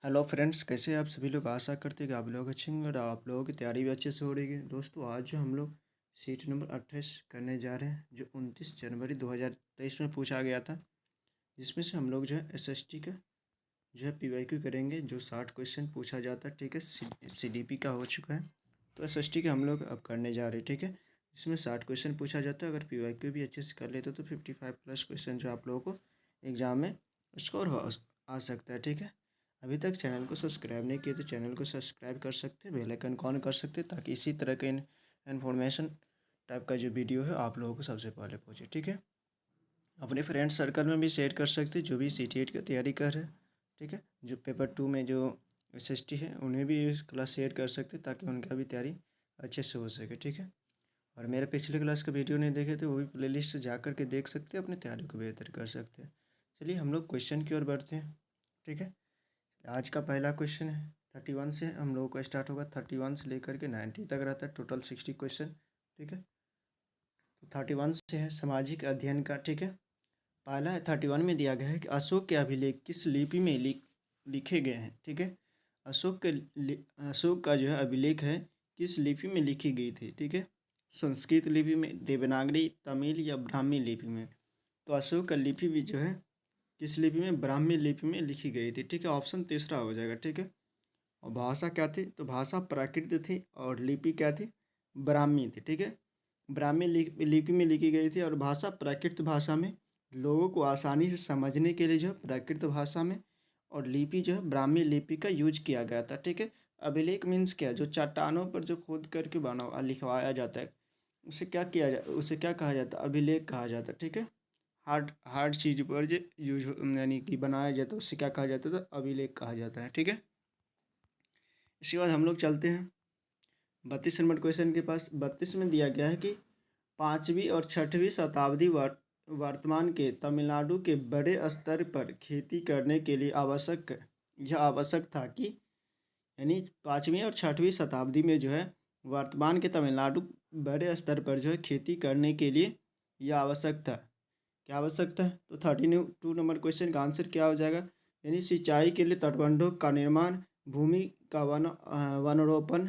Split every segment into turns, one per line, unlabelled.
Hello friends, कैसे हैं आप सभी लोग। आशा करते हैं कि आप लोग अच्छे होंगे और आप लोगों की तैयारी भी अच्छे से हो रही है। दोस्तों, आज जो हम लोग सीट नंबर 28 करने जा रहे हैं, जो 29 जनवरी 2023 में पूछा गया था, जिसमें से हम लोग जो है एसएसटी का जो है पीवाईक्यू करेंगे। जो 60 क्वेश्चन पूछा जाता है, ठीक है। सीडीपी का हो चुका है, तो एसएसटी का हम लोग अब करने जा रहे हैं, ठीक है। इसमें 60 क्वेश्चन पूछा जाता है। अगर पीवाईक्यू भी अच्छे से कर लेते तो 55+ क्वेश्चन जो आप लोगों को एग्ज़ाम में स्कोर आ सकता है, ठीक है। अभी तक चैनल को सब्सक्राइब नहीं किए तो चैनल को सब्सक्राइब कर सकते हैं, बेल आइकन ऑन कर सकते हैं, ताकि इसी तरह के इन्फॉर्मेशन टाइप का जो वीडियो है आप लोगों को सबसे पहले पहुंचे, ठीक है। अपने फ्रेंड सर्कल में भी शेयर कर सकते हैं जो भी CTET की तैयारी कर रहे हैं, ठीक है। जो पेपर 2 में जो SST है उन्हें भी इस क्लास शेयर कर सकते हैं, ताकि उनका भी तैयारी अच्छे से हो सके, ठीक है। और मेरे पिछले क्लास का वीडियो नहीं देखे तो वो भी प्लेलिस्ट से जा कर के देख सकते हैं, अपनी तैयारी को बेहतर कर सकते हैं। चलिए हम लोग क्वेश्चन की ओर बढ़ते हैं, ठीक है। आज का पहला क्वेश्चन है 31 से हम लोगों का स्टार्ट होगा। 31 से लेकर के 90 तक रहता है, टोटल 60 क्वेश्चन, ठीक है। तो 31 से है सामाजिक अध्ययन का, ठीक है। पहला है 31 में दिया गया है कि अशोक के अभिलेख किस लिपि में लिखे गए हैं, ठीक है। अशोक का जो है अभिलेख है किस लिपि में लिखी गई थी, ठीक है। संस्कृत लिपि में, देवनागरी, तमिल या ब्राह्मी लिपि में। तो अशोक का लिपि भी जो है किस लिपि में, ब्राह्मी लिपि में लिखी गई थी, ठीक है। ऑप्शन तीसरा हो जाएगा, ठीक है। और भाषा क्या थी, तो भाषा प्राकृत थी और लिपि क्या थी, ब्राह्मी थी, ठीक है। ब्राह्मी लिपि में लिखी गई थी और भाषा प्राकृत भाषा में, लोगों को आसानी से समझने के लिए जो है प्राकृत भाषा में, और लिपि जो है ब्राह्मी लिपि का यूज किया गया था, ठीक है। अभिलेख मीन्स क्या, जो चट्टानों पर जो खोद करके बना लिखवाया जाता है, उसे क्या कहा जाता है, अभिलेख कहा जाता है, ठीक है। हार्ड हार्ड चीज़ पर जो यूज यानी कि बनाया जाता है उससे क्या कहा जाता है, तो अभिलेख कहा जाता है, ठीक है। इसके बाद हम लोग चलते हैं 32 नंबर क्वेश्चन के पास। 32 में दिया गया है कि 5वीं और 6वीं शताब्दी वर्तमान के तमिलनाडु के बड़े स्तर पर खेती करने के लिए आवश्यक था कि, यानी 5वीं और 6वीं शताब्दी में जो है वर्तमान के तमिलनाडु बड़े स्तर पर जो है खेती करने के लिए यह आवश्यक था। क्या आवश्यक था, तो 32 नंबर क्वेश्चन का आंसर क्या हो जाएगा, यानी सिंचाई के लिए तटबंधों का निर्माण, भूमि का वनरोपण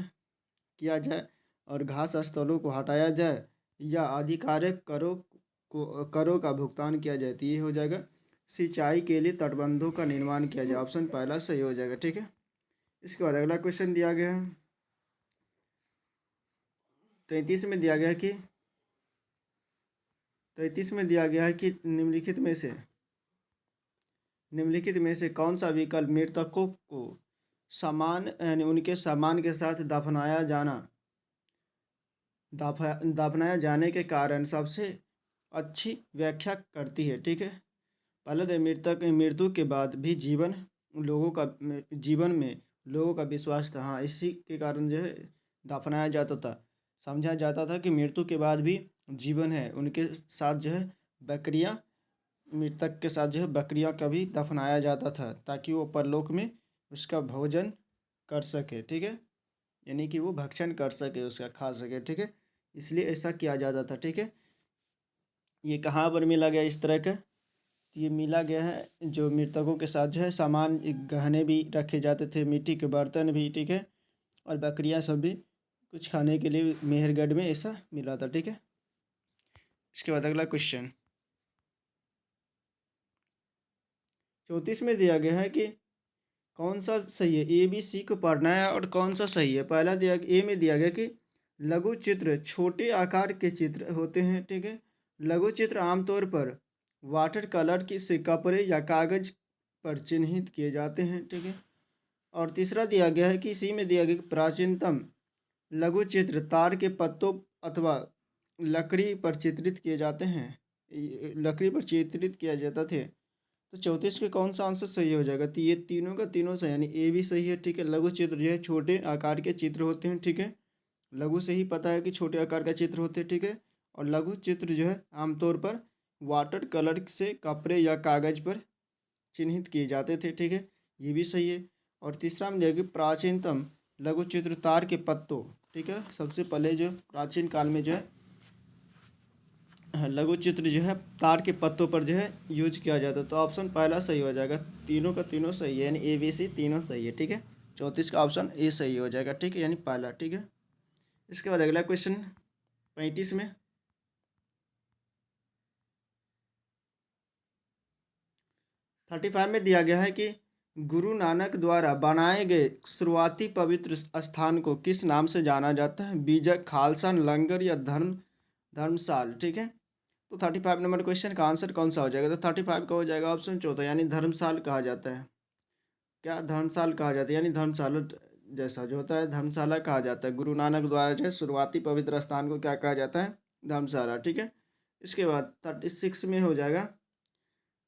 किया जाए और घास स्थलों को हटाया जाए, या आधिकारिक करों का भुगतान किया जाए। तो ये हो जाएगा सिंचाई के लिए तटबंधों का निर्माण किया जाए। ऑप्शन पहला सही हो जाएगा, ठीक है। इसके बाद अगला क्वेश्चन दिया गया है 33 में दिया गया है कि 33 में दिया गया है कि निम्नलिखित में से कौन सा विकल्प मृतकों को समान यानी उनके सम्मान के साथ दफनाया जाने के कारण सबसे अच्छी व्याख्या करती है, ठीक है। पहले तो मृत्यु के बाद भी जीवन में लोगों का विश्वास था, हाँ, इसी के कारण जो है दफनाया जाता था। समझा जाता था कि मृत्यु के बाद भी जीवन है, उनके साथ जो है बकरियां, मृतक के साथ जो है बकरियां का भी दफनाया जाता था, ताकि वो परलोक में उसका भोजन कर सके, ठीक है। यानी कि वो भक्षण कर सके, उसका खा सके, ठीक है। इसलिए ऐसा किया जाता था, ठीक है। ये कहाँ पर मिला गया इस तरह का, तो ये मिला गया है जो मृतकों के साथ जो है सामान, गहने भी रखे जाते थे, मिट्टी के बर्तन भी, ठीक है। और बकरियां सब भी कुछ खाने के लिए मेहरगढ़ में ऐसा मिला था, ठीक है। इसके बाद अगला क्वेश्चन 34 में दिया गया है कि कौन सा सही है, ABC को पढ़ना है और कौन सा सही है। पहला ए में दिया गया कि लघु चित्र छोटे आकार के चित्र होते हैं, ठीक है। लघु चित्र आमतौर पर वाटर कलर की से कपड़े या कागज पर चिन्हित किए जाते हैं, ठीक है। और तीसरा दिया गया है कि इसी में दिया गया कि प्राचीनतम लघु चित्र तार के पत्तों अथवा लकड़ी पर चित्रित किए जाते हैं, लकड़ी पर चित्रित किया जाता थे। तो 34 के कौन सा आंसर सही हो जाएगा, तो ये तीनों का तीनों सही, यानी ए भी सही है, ठीक है। लघु चित्र जो है छोटे आकार के चित्र होते हैं, ठीक है। लघु से ही पता है कि छोटे आकार का चित्र होते हैं, ठीक है। और लघु चित्र जो है आमतौर पर वाटर कलर से कपड़े या कागज पर चिन्हित किए जाते थे, ठीक है। ये भी सही है। और तीसरा में देखिए प्राचीनतम लघु चित्र तार के पत्तों, ठीक है। सबसे पहले जो प्राचीन काल में जो है लघु चित्र जो है तार के पत्तों पर जो है यूज किया जाता है। तो ऑप्शन पहला सही हो जाएगा, तीनों का तीनों सही है, यानी ए बी सी तीनों सही है। ठीक है, 34 का ऑप्शन ए सही हो जाएगा। ठीक है, यानी पहला। ठीक है, इसके बाद अगला क्वेश्चन 35 में 35 में दिया गया है कि गुरु नानक द्वारा बनाए गए शुरुआती पवित्र स्थान को किस नाम से जाना जाता है? बीजक, खालसा, लंगर या धर्मशाल। ठीक है, तो 35 नंबर क्वेश्चन का आंसर कौन सा हो जाएगा? तो 35 का हो जाएगा ऑप्शन चौथा, यानी धर्मशाल कहा जाता है। क्या धर्मशाल कहा जाता है, यानी धर्मशाला जैसा जो होता है धर्मशाला कहा जाता है। गुरु नानक द्वारा जो है शुरुआती पवित्र स्थान को क्या कहा जाता है? धर्मशाला। ठीक है, इसके बाद 36 में हो जाएगा।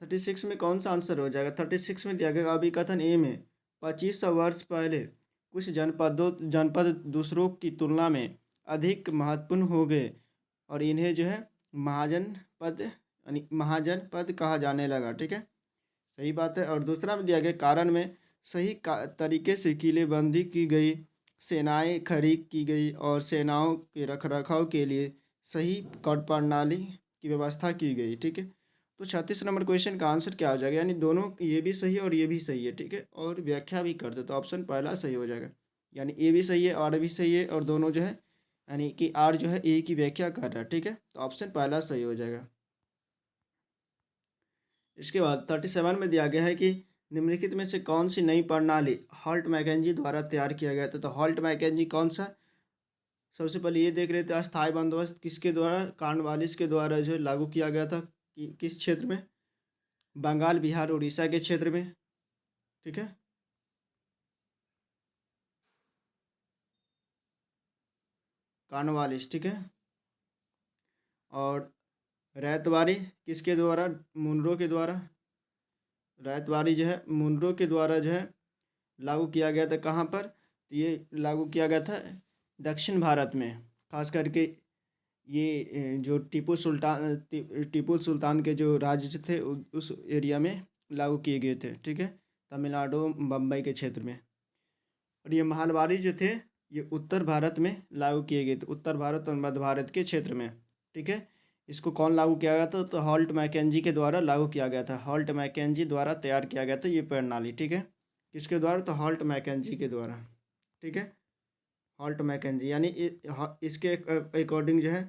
36 में कौन सा आंसर हो जाएगा? 36 में दिया गया अभिकथन ए में 2500 वर्ष पहले कुछ जनपद दूसरों की तुलना में अधिक महत्वपूर्ण हो गए और इन्हें जो है महाजनपद यानी महाजनपद कहा जाने लगा। ठीक है, सही बात है। और दूसरा में दिया गया कारण में सही तरीके से किलेबंदी की गई, सेनाएं खड़ी की गई और सेनाओं के रखरखाव के लिए सही कट प्रणाली की व्यवस्था की गई। ठीक है, तो 36 नंबर क्वेश्चन का आंसर क्या हो जाएगा? यानी दोनों ये भी सही है और ये भी सही है। ठीक है, और व्याख्या भी कर दे तो ऑप्शन पहला सही हो जाएगा, यानी ए भी सही है आर भी सही है और दोनों जो है यानी कि आर जो है ए की व्याख्या कर रहा है। ठीक है, तो ऑप्शन पहला सही हो जाएगा। इसके बाद 37 में दिया गया है कि निम्नलिखित में से कौन सी नई प्रणाली हॉल्ट मैकेंजी द्वारा तैयार किया गया था? तो हॉल्ट मैकेंजी कौन सा? सबसे पहले ये देख रहे थे अस्थायी बंदोबस्त किसके द्वारा, कॉर्नवालिस के द्वारा जो है लागू किया गया था किस क्षेत्र में? बंगाल, बिहार, उड़ीसा के क्षेत्र में। ठीक है, कॉर्नवालिस। ठीक है, और रैतवारी किसके द्वारा? मुनरो के द्वारा। रैतवारी जो है मुनरो के द्वारा जो है लागू किया गया था। कहाँ पर? तो ये लागू किया गया था दक्षिण भारत में, खास करके ये जो टीपू सुल्तान के जो राज्य थे उस एरिया में लागू किए गए थे। ठीक है, तमिलनाडु बम्बई के क्षेत्र में। और ये महालवारी जो थे ये उत्तर भारत में लागू किए गए थे, उत्तर भारत और मध्य भारत के क्षेत्र में। ठीक है, इसको कौन लागू किया गया था? तो हॉल्ट मैकेंजी के द्वारा लागू किया गया था। हॉल्ट मैकेंजी द्वारा तैयार किया गया था ये प्रणाली। ठीक है, किसके द्वारा? तो हॉल्ट मैकेंजी के द्वारा। ठीक है, हॉल्ट मैकेंजी यानी इसके अकॉर्डिंग जो है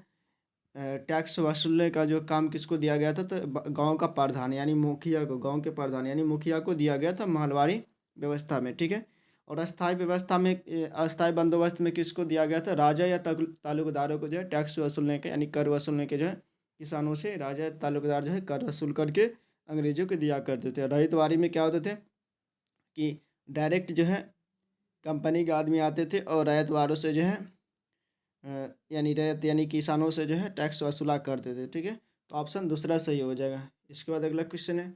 टैक्स वसूलने का जो काम किसको दिया गया था? तो गांव का प्रधान यानी मुखिया को, गांव के प्रधान यानी मुखिया को दिया गया था महलवारी व्यवस्था में। ठीक है, और अस्थायी व्यवस्था में अस्थायी बंदोबस्त में किसको दिया गया था? राजा या तालुकदारों को जो है टैक्स वसूलने के यानी कर वसूलने के जो है किसानों से राजा या तालुकदार जो है कर वसूल करके अंग्रेजों को दिया करते थे। रहितवारी में क्या होते थे कि डायरेक्ट जो है कंपनी के आदमी आते थे और रैयतवारों से जो है यानी रैयत यानी किसानों से जो है टैक्स वसूला करते थे। ठीक है, तो ऑप्शन दूसरा सही हो जाएगा। इसके बाद अगला क्वेश्चन है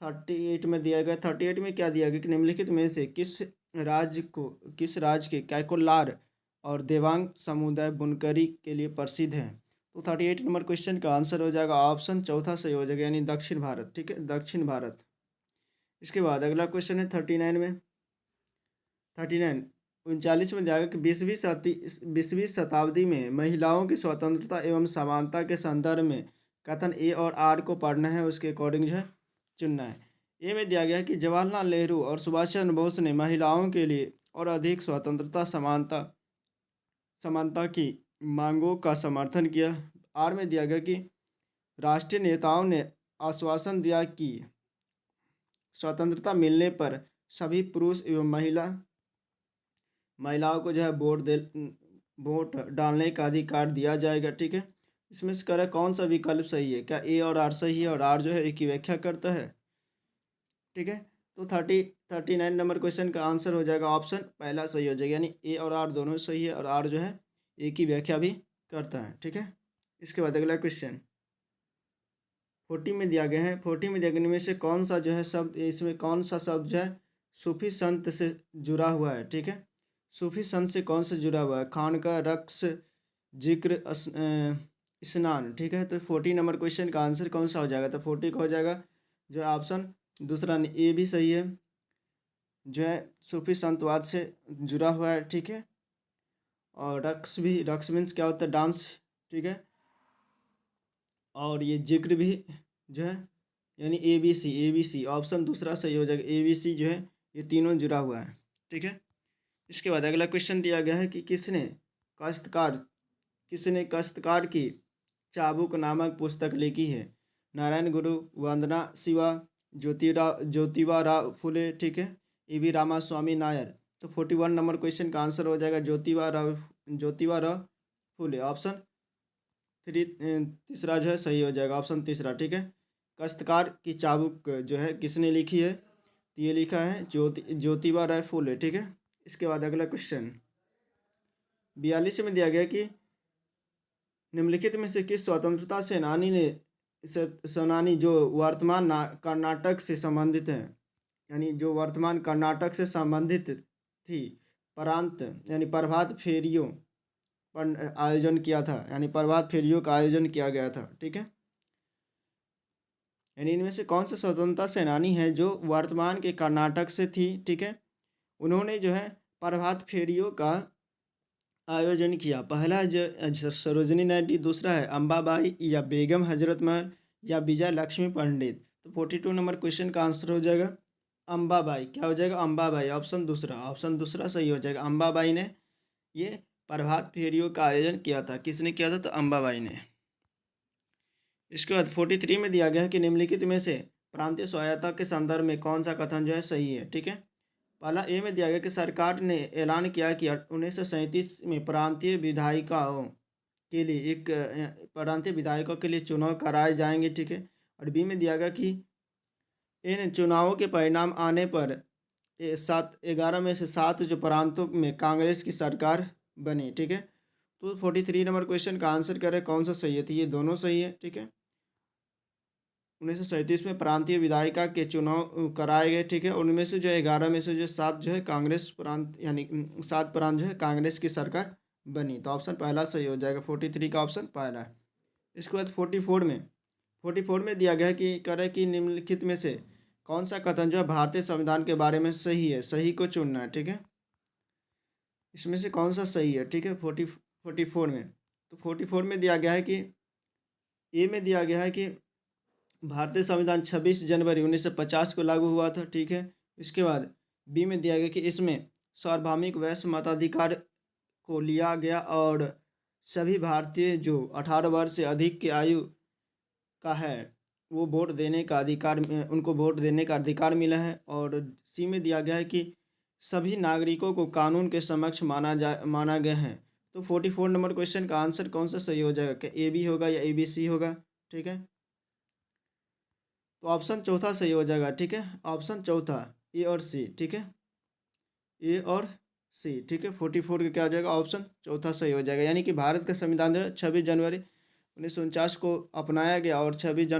38 में दिया गया। 38 में क्या दिया गया कि निम्नलिखित में से किस राज्य के कैकोलार और देवांग समुदाय बुनकरी के लिए प्रसिद्ध है? तो 38 नंबर क्वेश्चन का आंसर हो जाएगा ऑप्शन चौथा सही हो जाएगा, यानी दक्षिण भारत। ठीक है, दक्षिण भारत। इसके बाद अगला क्वेश्चन है 39 में 39 39 में जाएगा कि 20वीं शताब्दी में महिलाओं की स्वतंत्रता एवं समानता के संदर्भ में कथन ए और आर को पढ़ना है, उसके अकॉर्डिंग जो है चुनना है। ए में दिया गया है कि जवाहरलाल नेहरू और सुभाष चंद्र बोस ने महिलाओं के लिए और अधिक स्वतंत्रता समानता की मांगों का समर्थन किया। आर में दिया गया कि राष्ट्रीय नेताओं ने आश्वासन दिया कि स्वतंत्रता मिलने पर सभी पुरुष एवं महिलाओं को जो है वोट डालने का अधिकार दिया जाएगा। ठीक है, इसमें से करें कौन सा विकल्प सही है? क्या ए और आर सही है और आर जो है एक की व्याख्या करता है? ठीक है, तो 39 नंबर क्वेश्चन का आंसर हो जाएगा ऑप्शन पहला सही हो जाएगा, यानी ए और आर दोनों सही है और आर जो है ए की व्याख्या भी करता है। ठीक है, इसके बाद अगला क्वेश्चन 40 में दिया गया है। 40 में दिया गया में से कौन सा जो है शब्द, इसमें कौन सा शब्द जो है सूफी संत से जुड़ा हुआ है? ठीक है, सूफी संत से कौन से जुड़ा हुआ है? खानका, रक्स, जिक्र, स्नान। ठीक है, तो 40 नंबर क्वेश्चन का आंसर कौन सा हो जाएगा? तो 40 का हो जाएगा जो है ऑप्शन दूसरा ए भी सही है, जो है सूफी संतवाद से जुड़ा हुआ है। ठीक है, और रक्स मीन्स क्या होता है? डांस। ठीक है, और ये जिक्र भी जो है यानी ABC ऑप्शन दूसरा सही हो जाएगा। ABC जो है ये तीनों जुड़ा हुआ है, ठीक है। इसके बाद अगला क्वेश्चन दिया गया है कि काश्तकार किसने काश्तकार की चाबुक नामक पुस्तक लिखी है? नारायण गुरु, वंदना शिवा, ज्योतिबा राव फुले, ठीक है, EV रामास्वामी नायर। तो 41 नंबर क्वेश्चन का आंसर हो जाएगा ज्योतिबा राव फुले। ऑप्शन तीसरा जो है सही हो जाएगा, ऑप्शन तीसरा, ठीक है। काश्तकार की चाबुक जो है किसने लिखी है? तो ये लिखा है ज्योतिबा राय फुले, ठीक है। इसके बाद अगला क्वेश्चन 42 में दिया गया कि निम्नलिखित में से किस स्वतंत्रता सेनानी जो वर्तमान कर्नाटक से संबंधित है, यानी जो वर्तमान कर्नाटक से संबंधित थी, प्रांत यानी प्रभात फेरियों पर आयोजन किया था, यानी प्रभात फेरियों का आयोजन किया गया था, ठीक है। यानी इनमें से कौन सा स्वतंत्रता सेनानी है जो वर्तमान के कर्नाटक से थी, ठीक है। उन्होंने जो है प्रभात फेरियों का आयोजन किया। पहला जो सरोजनी नायडू, दूसरा है अंबाबाई या बेगम हजरत महल या विजय लक्ष्मी पंडित। तो 42 नंबर क्वेश्चन का आंसर हो जाएगा अंबाबाई। क्या हो जाएगा? अंबाबाई, ऑप्शन दूसरा सही हो जाएगा। अंबाबाई ने ये प्रभात फेरियों का आयोजन किया था। किसने किया था? तो अंबाबाई ने। इसके बाद 43 में दिया गया है कि निम्नलिखित में से प्रांतीय स्वायत्तता के संदर्भ में कौन सा कथन जो है सही है, ठीक है। पहला ए में दिया गया कि सरकार ने ऐलान किया कि 1937 में प्रांतीय विधायकों के लिए चुनाव कराए जाएंगे, ठीक है। और बी में दिया गया कि इन चुनावों के परिणाम आने पर 11 में से 7 जो प्रांतों में कांग्रेस की सरकार बनी, ठीक है। तो 43 नंबर क्वेश्चन का आंसर करें कौन सा सही है? तो ये दोनों सही है, ठीक है। 1937 में प्रांतीय विधायिका के चुनाव कराए गए, ठीक है। उनमें से जो 11 में से जो 7 जो है कांग्रेस प्रांत, यानी 7 प्रांत जो है कांग्रेस की सरकार बनी। तो ऑप्शन पहला सही हो जाएगा, 43 का ऑप्शन पहला है। इसके बाद 44 में दिया गया है कि करे कि निम्नलिखित में से कौन सा कथन जो है भारतीय संविधान के बारे में सही है? सही को चुनना है, ठीक है। इसमें से कौन सा सही है, ठीक है। 44 में, तो 44 में दिया गया है कि ए में दिया गया है कि भारतीय संविधान 26 जनवरी 1950 को लागू हुआ था, ठीक है। इसके बाद बी में दिया गया कि इसमें सार्वभौमिक वैश्य मताधिकार को लिया गया और सभी भारतीय जो 18 वर्ष से अधिक की आयु का है वो वोट देने का अधिकार, उनको वोट देने का अधिकार मिला है। और सी में दिया गया है कि सभी नागरिकों को कानून के समक्ष माना गया है। तो 44 नंबर क्वेश्चन का आंसर कौन सा सही हो जाएगा? क्या AB होगा या ABC होगा, ठीक है। तो ऑप्शन चौथा सही हो जाएगा, ठीक है। ऑप्शन चौथा ए और सी, ठीक है, ए और सी, ठीक है। 44 का क्या हो जाएगा? ऑप्शन चौथा सही हो जाएगा। यानी कि भारत का संविधान जो है 26 जनवरी 1949 को अपनाया गया और 26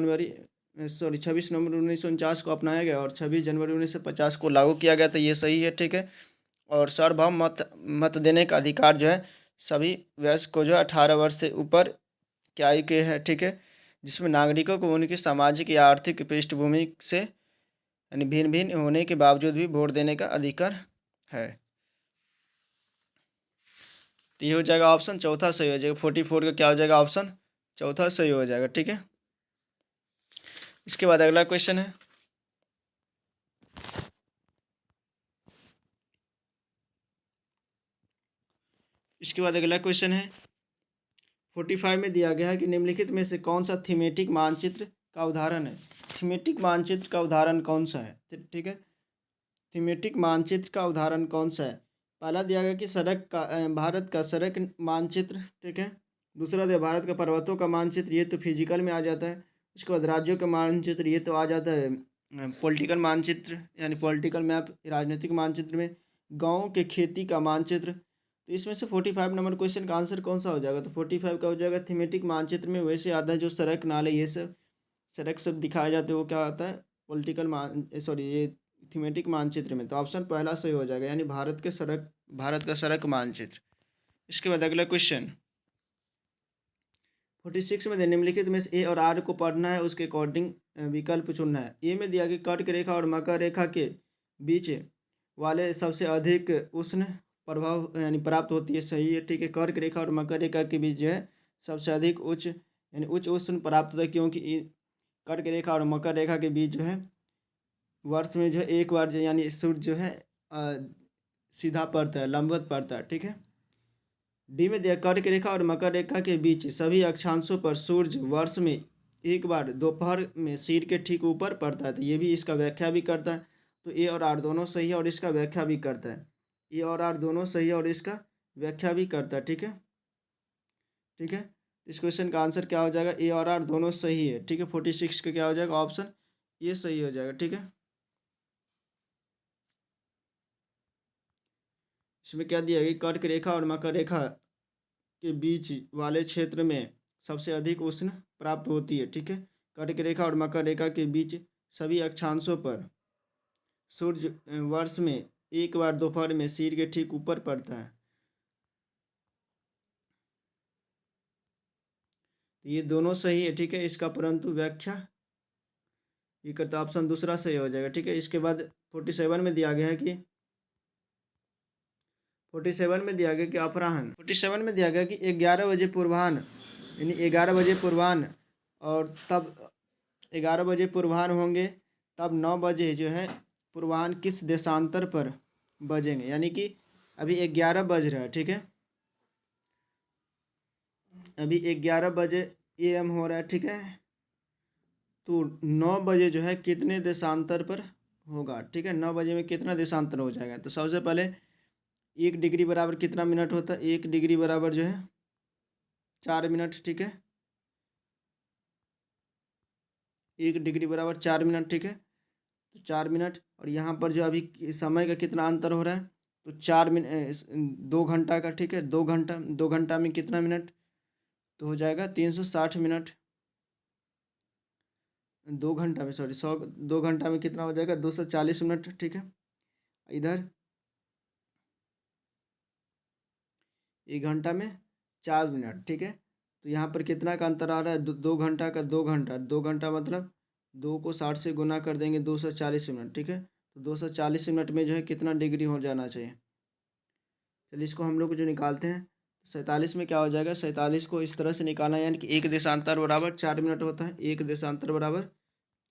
नवंबर 1949 को अपनाया गया और 26 जनवरी 1950 को लागू किया गया। तो ये सही है, ठीक है। और सार्वभौम मत देने का अधिकार जो है सभी वयस्क को जो है 18 वर्ष से ऊपर की आयु के है, ठीक है, जिसमें नागरिकों को उनकी सामाजिक या आर्थिक पृष्ठभूमि से यानी भिन्न भिन्न होने के बावजूद भी वोट देने का अधिकार है। तो ये हो जाएगा ऑप्शन चौथा सही हो जाएगा। 44 का क्या हो जाएगा? ऑप्शन चौथा सही हो जाएगा, ठीक है। इसके बाद अगला क्वेश्चन है इसके बाद अगला क्वेश्चन है 45 में दिया गया है कि निम्नलिखित में से कौन सा थीमेटिक मानचित्र का उदाहरण है? थीमेटिक मानचित्र का उदाहरण कौन सा है, ठीक है। थीमेटिक मानचित्र का उदाहरण कौन सा है? पहला दिया गया कि भारत का सड़क मानचित्र, ठीक है। दूसरा दिया भारत का पर्वतों का मानचित्र, ये तो फिजिकल में आ जाता है। उसके बाद राज्यों का मानचित्र, ये तो आ जाता है पॉलिटिकल मानचित्र यानी पॉलिटिकल मैप, राजनीतिक मानचित्र में। गाँव के खेती का मानचित्र। तो इसमें से 45 नंबर क्वेश्चन का आंसर कौन सा हो जाएगा? तो 45 का हो जाएगा थीमेटिक मानचित्र में वैसे आता है जो सड़क नाले ये सब दिखाए जाते हैं, वो क्या आता है? ये थीमेटिक मानचित्र में। तो ऑप्शन पहला सही हो जाएगा, यानी भारत का सड़क मानचित्र। इसके बाद अगला क्वेश्चन 46 में निम्नलिखित में से ए और आर को पढ़ना है, उसके अकॉर्डिंग विकल्प चुनना है। ए में दिया कि कर्क रेखा और मकर रेखा के बीच वाले सबसे अधिक उष्ण प्रभाव यानी प्राप्त होती है, सही है, ठीक है। कर्क रेखा और मकर रेखा के बीच जो है सबसे अधिक उच्च यानी उच्च उष्ण प्राप्त होता है, क्योंकि कर्क रेखा और मकर रेखा के बीच जो है वर्ष में जो है एक बार यानी सूर्य जो है सीधा पड़ता है, लंबवत पड़ता है। ठीक है, डी में दिया कर्क रेखा और मकर रेखा के बीच सभी अक्षांशों पर सूर्य वर्ष में एक बार दोपहर में सिर के ठीक ऊपर पड़ता है। तो ये भी इसका व्याख्या भी करता है। तो ए और आर दोनों सही है और इसका व्याख्या भी करता है। ए और आर दोनों सही है और इसका व्याख्या भी करता है। ठीक है, ठीक है, इस क्वेश्चन का आंसर क्या हो जाएगा? ए और आर दोनों सही है। ठीक है, 46 का क्या हो जाएगा? ऑप्शन ये सही हो जाएगा। ठीक है, इसमें क्या दिया गया? कर्क रेखा और मकर रेखा के बीच वाले क्षेत्र में सबसे अधिक उष्ण प्राप्त होती है। ठीक है, कर्क रेखा और मकर रेखा के बीच सभी अक्षांशों पर सूर्य वर्ष में एक बार दोपहर में सिर के ठीक ऊपर पड़ता है। तो ये दोनों सही है। ठीक है, इसका परंतु व्याख्या ये करता ऑप्शन दूसरा सही हो जाएगा। ठीक है, इसके बाद 47 में दिया गया है कि 47 में दिया गया कि अपराह्न 47 में दिया गया कि 11 बजे पूर्वाह्न, यानी 11 बजे पूर्वाह्न, और तब 11 बजे पूर्वाह्न होंगे, तब 9 बजे जो है पूर्वाह्न किस देशांतर पर बजेंगे। यानी कि अभी 11 बज रहा है। ठीक है, अभी 11 बजे AM हो रहा है। ठीक है, तो 9 बजे जो है कितने देशांतर पर होगा? ठीक है, 9 बजे में कितना देशांतर हो जाएगा? तो सबसे पहले 1 डिग्री बराबर कितना मिनट होता है? 1 डिग्री बराबर जो है 4 मिनट। ठीक है, 1 डिग्री बराबर 4 मिनट। ठीक है, तो 4 मिनट, और यहाँ पर जो अभी समय का कितना अंतर हो रहा है? तो 4 मिनट 2 घंटा का। ठीक है, 2 घंटा में कितना मिनट? तो हो जाएगा 360 मिनट। 2 घंटा में, सॉरी 2 घंटा में कितना हो जाएगा? 240 मिनट। ठीक है, इधर 1 घंटा में 4 मिनट। ठीक है, तो यहाँ पर कितना का अंतर आ रहा है? 2 घंटा का 2 घंटा, 2 घंटा मतलब 2 को 60 से गुना कर देंगे, 240 मिनट। ठीक है, तो 240 मिनट में जो है कितना डिग्री हो जाना चाहिए? चलिए इसको हम लोग जो निकालते हैं, 47 में क्या हो जाएगा? 47 को इस तरह से निकालना है, यानी कि 1 देशांतर बराबर 4 मिनट होता है। 1 देशांतर बराबर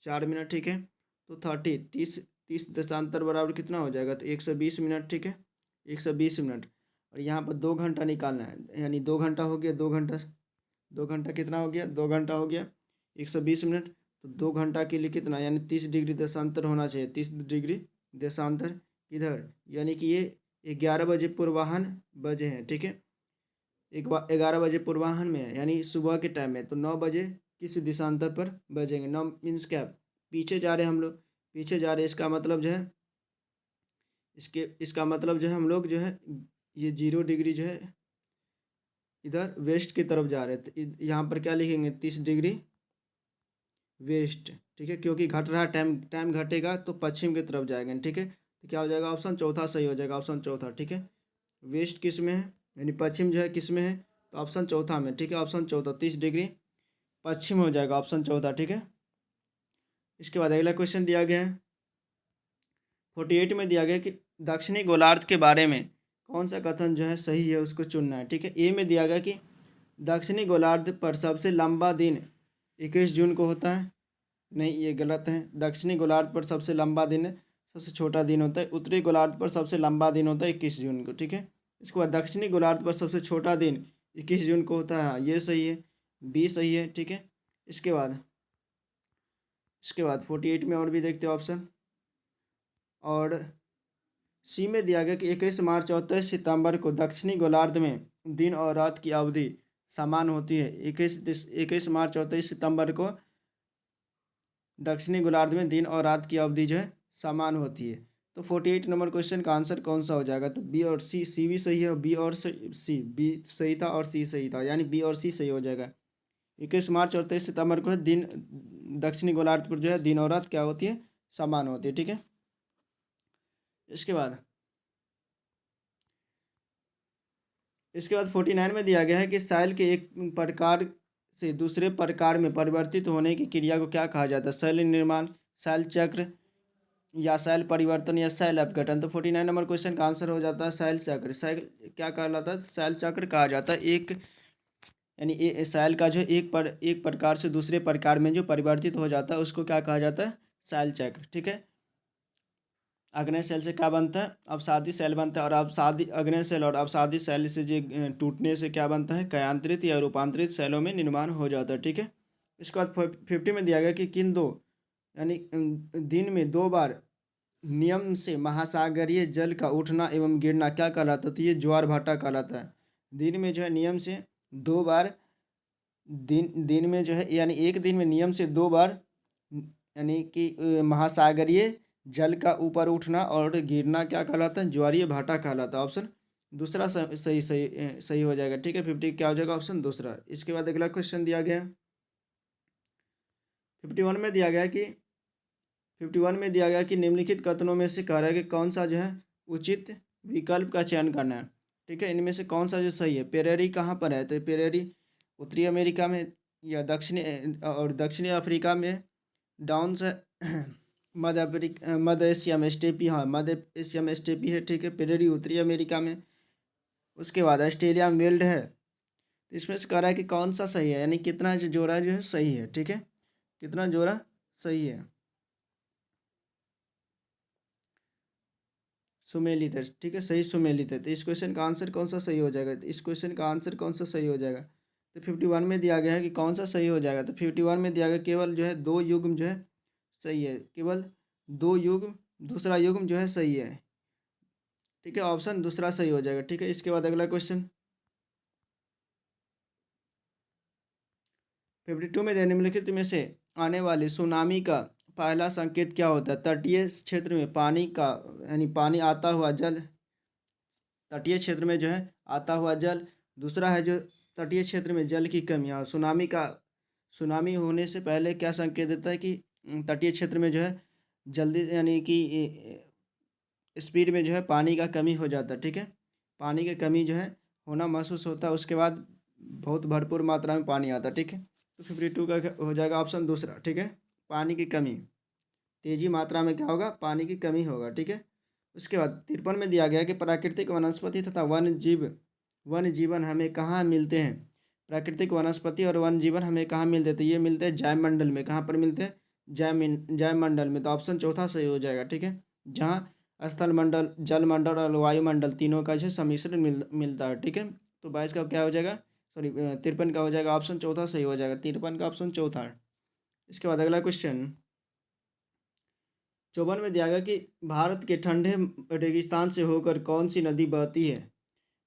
4 मिनट। ठीक है, तो 30 देशांतर बराबर कितना हो जाएगा? तो 120 मिनट। ठीक है, 120 मिनट, और यहाँ पर 2 घंटा निकालना है, यानी 2 घंटा हो गया। 2 घंटा कितना हो गया? 2 घंटा हो गया 120 मिनट। तो 2 घंटा के लिए कितना, यानी 30 डिग्री देशांतर होना चाहिए। 30 डिग्री देशांतर किधर? यानी कि ये 11 बजे पूर्वाह्न बजे हैं। ठीक है, 11 बजे पूर्वाह्न में है, यानी सुबह के टाइम में। तो 9 बजे किस देशांतर पर बजेंगे? 9 मीन्स क्या? पीछे जा रहे हैं हम लोग, पीछे जा रहे हैं। इसका मतलब जो है इसका मतलब जो है हम लोग जो है ये 0 डिग्री जो है इधर वेस्ट की तरफ जा रहे हैं। तो यहाँ पर क्या लिखेंगे? 30 डिग्री वेस्ट। ठीक है, क्योंकि घट रहा टाइम, टाइम घटेगा तो पश्चिम की तरफ जाएंगे। ठीक है, तो क्या हो जाएगा? ऑप्शन चौथा सही हो जाएगा। ऑप्शन चौथा। ठीक है, वेस्ट किस में है, यानी पश्चिम जो है किस में है? तो ऑप्शन चौथा में। ठीक है, ऑप्शन चौथा 30 डिग्री पश्चिम हो जाएगा, ऑप्शन चौथा। ठीक है, इसके बाद अगला क्वेश्चन दिया गया है 48 में दिया गया कि दक्षिणी गोलार्ध के बारे में कौन सा कथन जो है सही है, उसको चुनना है। ठीक है, ए में दिया गया कि दक्षिणी गोलार्ध पर सबसे लंबा दिन 21 जून को होता है। नहीं, ये गलत है। दक्षिणी गोलार्ध पर सबसे लंबा दिन सबसे छोटा दिन होता है। उत्तरी गोलार्ध पर सबसे लंबा दिन होता है 21 जून को। ठीक है, इसके बाद दक्षिणी गोलार्ध पर सबसे छोटा दिन 21 जून को होता है। हाँ, ये सही है, बी सही है। ठीक है, इसके बाद 48 में और भी देखते हैं ऑप्शन, और सी में दिया गया कि 21 मार्च और 23 सितंबर को दक्षिणी गोलार्ध में दिन और रात की अवधि समान होती है। 21 मार्च और 23 सितंबर को दक्षिणी गोलार्ध में दिन और रात की अवधि जो है समान होती है। तो 48 नंबर क्वेश्चन का आंसर कौन सा हो जाएगा? तो बी और सी। सी भी सही है, बी और सी। बी सही था और सी सही था, यानी बी और सी सही हो जाएगा। 21 मार्च और 23 सितंबर को दिन दक्षिणी गोलार्ध पर जो है दिन और रात क्या होती है? समान होती है। ठीक है, इसके बाद 49 में दिया गया है कि सेल के एक प्रकार से दूसरे प्रकार में परिवर्तित होने की क्रिया को क्या कहा जाता है? सेल निर्माण, सेल चक्र, या सेल परिवर्तन, या सेल अपघटन। तो 49 नंबर क्वेश्चन का आंसर हो जाता है सेल चक्र। सेल क्या कहलाता है? सेल चक्र कहा जाता है। एक यानी सैल का जो है एक प्रकार से दूसरे प्रकार में जो परिवर्तित हो जाता है उसको क्या कहा जाता है? सैल चक्र। ठीक है, अग्नि सेल से क्या बनता है? अवसादी सेल बनता है, और अवसादी अग्नि सेल और अवसादी सेल से जो टूटने से क्या बनता है? कयांतरित या रूपांतरित सेलों में निर्माण हो जाता है। ठीक है, इसके बाद 50 में दिया गया कि किन दो यानी दिन में 2 बार नियम से महासागरीय जल का उठना एवं गिरना क्या कहलाता है? तो ये ज्वार भाटा कहलाता है। दिन में जो है नियम से 2 बार दिन में जो है यानी एक दिन में नियम से 2 बार यानी कि महासागरीय जल का ऊपर उठना और गिरना क्या कहलाता है? ज्वारीय भाटा कहलाता है। ऑप्शन दूसरा सही हो जाएगा। ठीक है, 50 क्या हो जाएगा? ऑप्शन दूसरा। इसके बाद अगला क्वेश्चन दिया गया है 51 में दिया गया कि 51 में दिया गया कि निम्नलिखित कथनों में से कह रहा है कि कौन सा जो है उचित विकल्प का चयन करना है। ठीक है, इनमें से कौन सा जो सही है? पेरेरी कहाँ पर है? तो पेरेरी उत्तरी अमेरिका में या दक्षिणी अफ्रीका में, डाउन से मध्य एशिया में स्टेपी, हाँ मध्य एशिया में स्टेपी है। ठीक है, पेरेरी उत्तरी अमेरिका में। उसके बाद ऑस्ट्रेलिया में वेल्ड है। तो इसमें से कह रहा है कि कौन सा सही है, यानी कितना जो जोड़ा जो है सही है। ठीक है, कितना जोड़ा सही है? सुमेलित है। ठीक है, सही सुमेलित है। तो इस क्वेश्चन का आंसर कौन सा सही हो जाएगा? तो इस क्वेश्चन का आंसर कौन सा सही हो जाएगा? तो 51 में दिया गया है कि कौन सा सही हो जाएगा? तो 51 में दिया गया केवल जो है 2 युग्म जो है सही है, केवल 2 युग्म, दूसरा युग्म जो है सही है। ठीक है, ऑप्शन दूसरा सही हो जाएगा। ठीक है, इसके बाद अगला क्वेश्चन 52 में निम्नलिखित में से आने वाले सुनामी का पहला संकेत क्या होता है? तटीय क्षेत्र में पानी का यानी पानी आता हुआ जल, तटीय क्षेत्र में जो है आता हुआ जल। दूसरा है जो तटीय क्षेत्र में जल की कमी। और सुनामी होने से पहले क्या संकेत देता है कि तटीय क्षेत्र में जो है जल्दी यानी कि स्पीड में जो है पानी का कमी हो जाता है। ठीक है, पानी की कमी जो है होना महसूस होता है, उसके बाद बहुत भरपूर मात्रा में पानी आता है। ठीक है, तो 52 का हो जाएगा ऑप्शन दूसरा। ठीक है, पानी की कमी, तेजी मात्रा में क्या होगा? पानी की कमी होगा। ठीक है, उसके बाद 53 में दिया गया कि प्राकृतिक वनस्पति तथा वन जीवन हमें कहाँ मिलते हैं? प्राकृतिक वनस्पति और वन जीवन हमें कहाँ मिलते हैं? तो ये मिलते हैं जैवमंडल में। कहाँ पर मिलते हैं? जैवमंडल में। तो ऑप्शन चौथा सही हो जाएगा। ठीक है, जहाँ स्थल मंडल, जल मंडल और वायुमंडल तीनों का जो सम्मिश्रण मिलता है। ठीक है, तो 22 का क्या हो जाएगा? सॉरी 53 का हो जाएगा ऑप्शन चौथा सही हो जाएगा। 53 का ऑप्शन चौथा है। इसके बाद अगला क्वेश्चन 54 में दिया गया कि भारत के ठंडे रेगिस्तान से होकर कौन सी नदी बहती है?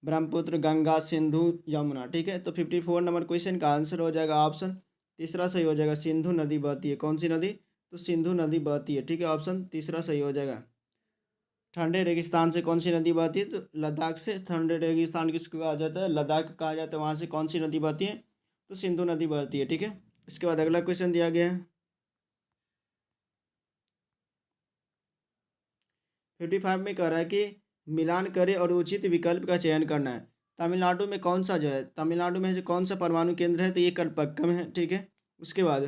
ब्रह्मपुत्र, गंगा, सिंधु, यमुना। ठीक है, तो 54 नंबर क्वेश्चन का आंसर हो जाएगा ऑप्शन तीसरा सही हो जाएगा। सिंधु नदी बहती है। कौन सी नदी? तो सिंधु नदी बहती है। ठीक है, ऑप्शन तीसरा सही हो जाएगा। ठंडे रेगिस्तान से कौन सी नदी बहती है? तो लद्दाख से। ठंडे रेगिस्तान किसको कहा जाता है? लद्दाख कहा जाता है। वहाँ से कौन सी नदी बहती है? तो सिंधु नदी बहती है। ठीक है, इसके बाद अगला क्वेश्चन दिया गया है 55 में कह रहा है कि मिलान करें और उचित विकल्प का चयन करना है। तमिलनाडु में कौन सा जो है, तमिलनाडु में जो कौन सा परमाणु केंद्र है? तो ये कलपक्कम है। ठीक है, उसके बाद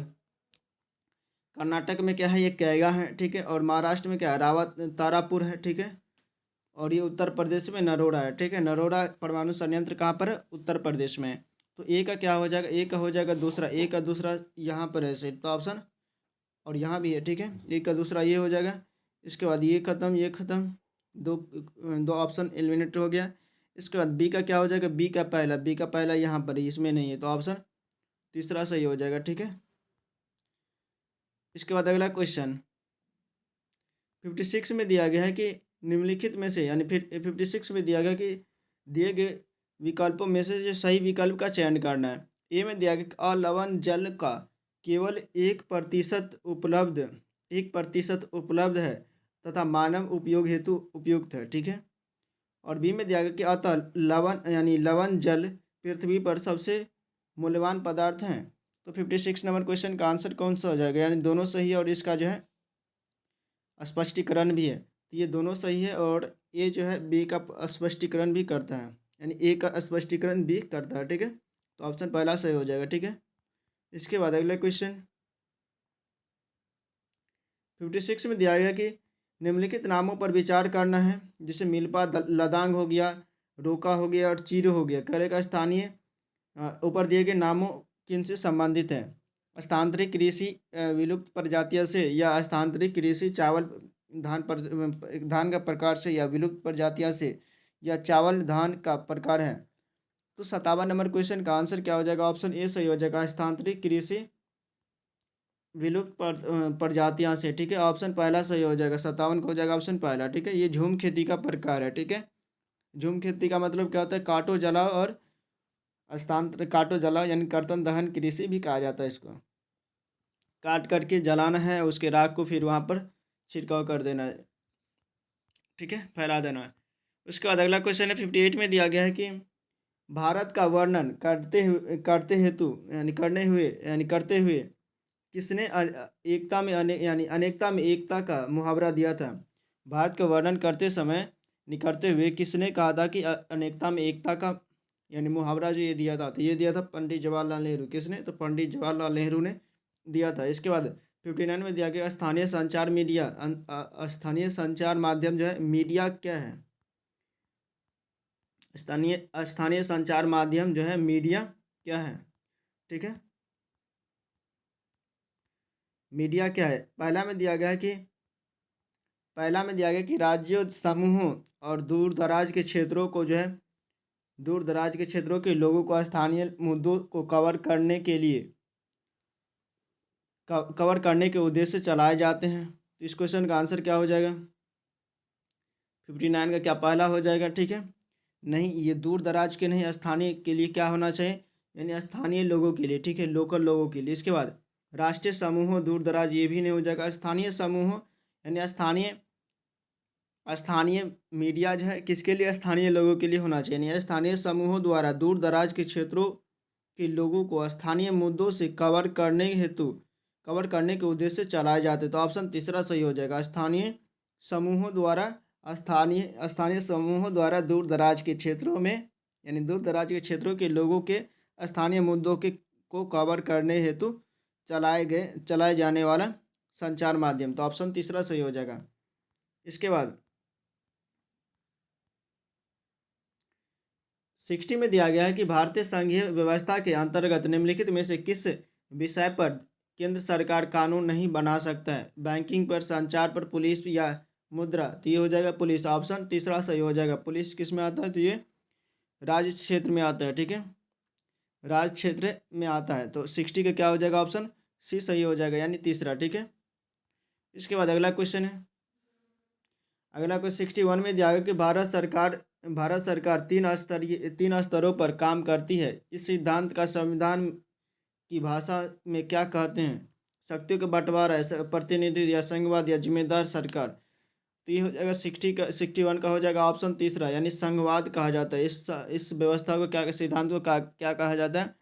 कर्नाटक में क्या है? ये कैगा है। ठीक है, और महाराष्ट्र में क्या है? रावत तारापुर है। ठीक है, और ये उत्तर प्रदेश में नरोड़ा है। ठीक है, नरोड़ा परमाणु संयंत्र कहाँ पर है? उत्तर प्रदेश में है। तो ए का क्या हो जाएगा? ए का हो जाएगा दूसरा। ए का दूसरा यहाँ पर है सेट, तो ऑप्शन, और यहाँ भी है। ठीक है, ए का दूसरा ये हो जाएगा। इसके बाद ये खत्म, ये खत्म, दो दो ऑप्शन एलिमिनेट हो गया। इसके बाद बी का क्या हो जाएगा? बी का पहला यहाँ पर है, इसमें नहीं है, तो ऑप्शन तीसरा सही हो जाएगा। ठीक है, इसके बाद अगला क्वेश्चन 56 में दिया गया है कि निम्नलिखित में से यानी फिर 56 में दिया गया कि दिए गए विकल्पों में से जो सही विकल्प का चयन करना है। ए में दिया गया कि अलवण जल का केवल 1% उपलब्ध है तथा मानव उपयोग हेतु उपयुक्त है। ठीक है, और बी में दिया गया कि अतः लवण यानी लवण जल पृथ्वी पर सबसे मूल्यवान पदार्थ हैं। तो 56 नंबर क्वेश्चन का आंसर कौन सा हो जाएगा? यानी दोनों सही है और इसका जो है स्पष्टीकरण भी है। तो ये दोनों सही है और ये जो है बी का स्पष्टीकरण भी करता है, यानी ए का स्पष्टीकरण भी करता है। ठीक है, तो ऑप्शन पहला सही हो जाएगा। ठीक है, इसके बाद अगला क्वेश्चन 56 में दिया गया कि निम्नलिखित नामों पर विचार करना है, जिसे मिल्पा लदांग हो गया, रोका हो गया और चीरो हो गया। करेगा स्थानीय ऊपर दिए गए नामों किनसे संबंधित हैं? स्थानांतरित कृषि विलुप्त प्रजातियों से, या स्थानांतरित कृषि चावल धान का प्रकार से, या विलुप्त प्रजातियों से, या चावल धान का प्रकार है। तो 57 नंबर क्वेश्चन का आंसर क्या हो जाएगा? ऑप्शन ए सही हो जाएगा, स्थानांतरित कृषि विलुप्त प्रजातियां से। ठीक है, ऑप्शन पहला सही हो जाएगा, 57 का हो जाएगा ऑप्शन पहला। ठीक है, ये झूम खेती का प्रकार है। ठीक है, झूम खेती का मतलब क्या होता है? काटो जलाओ और स्थानांतर, काटो जलाओ यानी कर्तन दहन कृषि भी कहा जाता है इसको। काट करके जलाना है, उसके राख को फिर वहाँ पर छिड़काव कर देना है। ठीक है, फैला देना है। उसके बाद अगला क्वेश्चन है 58 में दिया गया है कि भारत का वर्णन करते हेतु यानी करते हुए किसने एकता में यानी अनेकता में एकता का मुहावरा दिया था? भारत का वर्णन करते समय करते हुए किसने कहा था कि अनेकता में एकता का यानी मुहावरा जो ये दिया था, तो ये दिया था पंडित जवाहरलाल नेहरू। किसने? तो पंडित जवाहरलाल नेहरू ने दिया था। इसके बाद 59 में दिया गया स्थानीय संचार मीडिया स्थानीय संचार माध्यम जो है मीडिया क्या है? स्थानीय संचार माध्यम जो है मीडिया क्या है? ठीक है, मीडिया क्या है? पहला में दिया गया कि राज्यों, समूहों और दूर दराज के क्षेत्रों के लोगों को स्थानीय मुद्दों को कवर करने के उद्देश्य से चलाए जाते हैं। तो इस क्वेश्चन का आंसर क्या हो जाएगा? 59 का क्या पहला हो जाएगा? ठीक है, नहीं, ये दूर दराज के नहीं, स्थानीय के लिए क्या होना चाहिए? यानी स्थानीय लोगों के लिए। ठीक है, लोकल लोगों के लिए। इसके बाद राष्ट्रीय समूहों दूर दराज, ये भी नहीं हो जाएगा। स्थानीय समूहों यानी स्थानीय मीडिया जो है किसके लिए? स्थानीय लोगों के लिए होना चाहिए। यानी स्थानीय समूहों द्वारा दूर दराज के क्षेत्रों के लोगों को स्थानीय मुद्दों से कवर करने के उद्देश्य से चलाए जाते। तो ऑप्शन तीसरा सही हो जाएगा, स्थानीय समूहों द्वारा दूर दराज के क्षेत्रों में यानी दूर दराज के क्षेत्रों के लोगों के स्थानीय मुद्दों को कवर करने हेतु चलाए जाने वाला संचार माध्यम। तो ऑप्शन तीसरा सही हो जाएगा। इसके बाद 60 में दिया गया है कि भारतीय संघीय व्यवस्था के अंतर्गत निम्नलिखित में से किस विषय पर केंद्र सरकार कानून नहीं बना सकता है? बैंकिंग पर, संचार पर, पुलिस या मुद्रा। तो ये हो जाएगा पुलिस। ऑप्शन तीसरा सही हो जाएगा। पुलिस किस में आता है? तो ये राज्य क्षेत्र में आता है। ठीक है, राज्य क्षेत्र में आता है। तो 60 का क्या हो जाएगा? ऑप्शन सी सही हो जाएगा, यानी तीसरा। ठीक है, इसके बाद अगला क्वेश्चन 61 में दिया गया कि भारत सरकार तीन स्तरों पर काम करती है। इस सिद्धांत का संविधान की भाषा में क्या कहते हैं? शक्तियों का बंटवारा है, प्रतिनिधि, या संघवाद, या जिम्मेदार सरकार। तो ये हो जाएगा 61 का हो जाएगा ऑप्शन तीसरा, यानी संघवाद कहा जाता है। इस व्यवस्था को सिद्धांत को क्या कहा जाता है?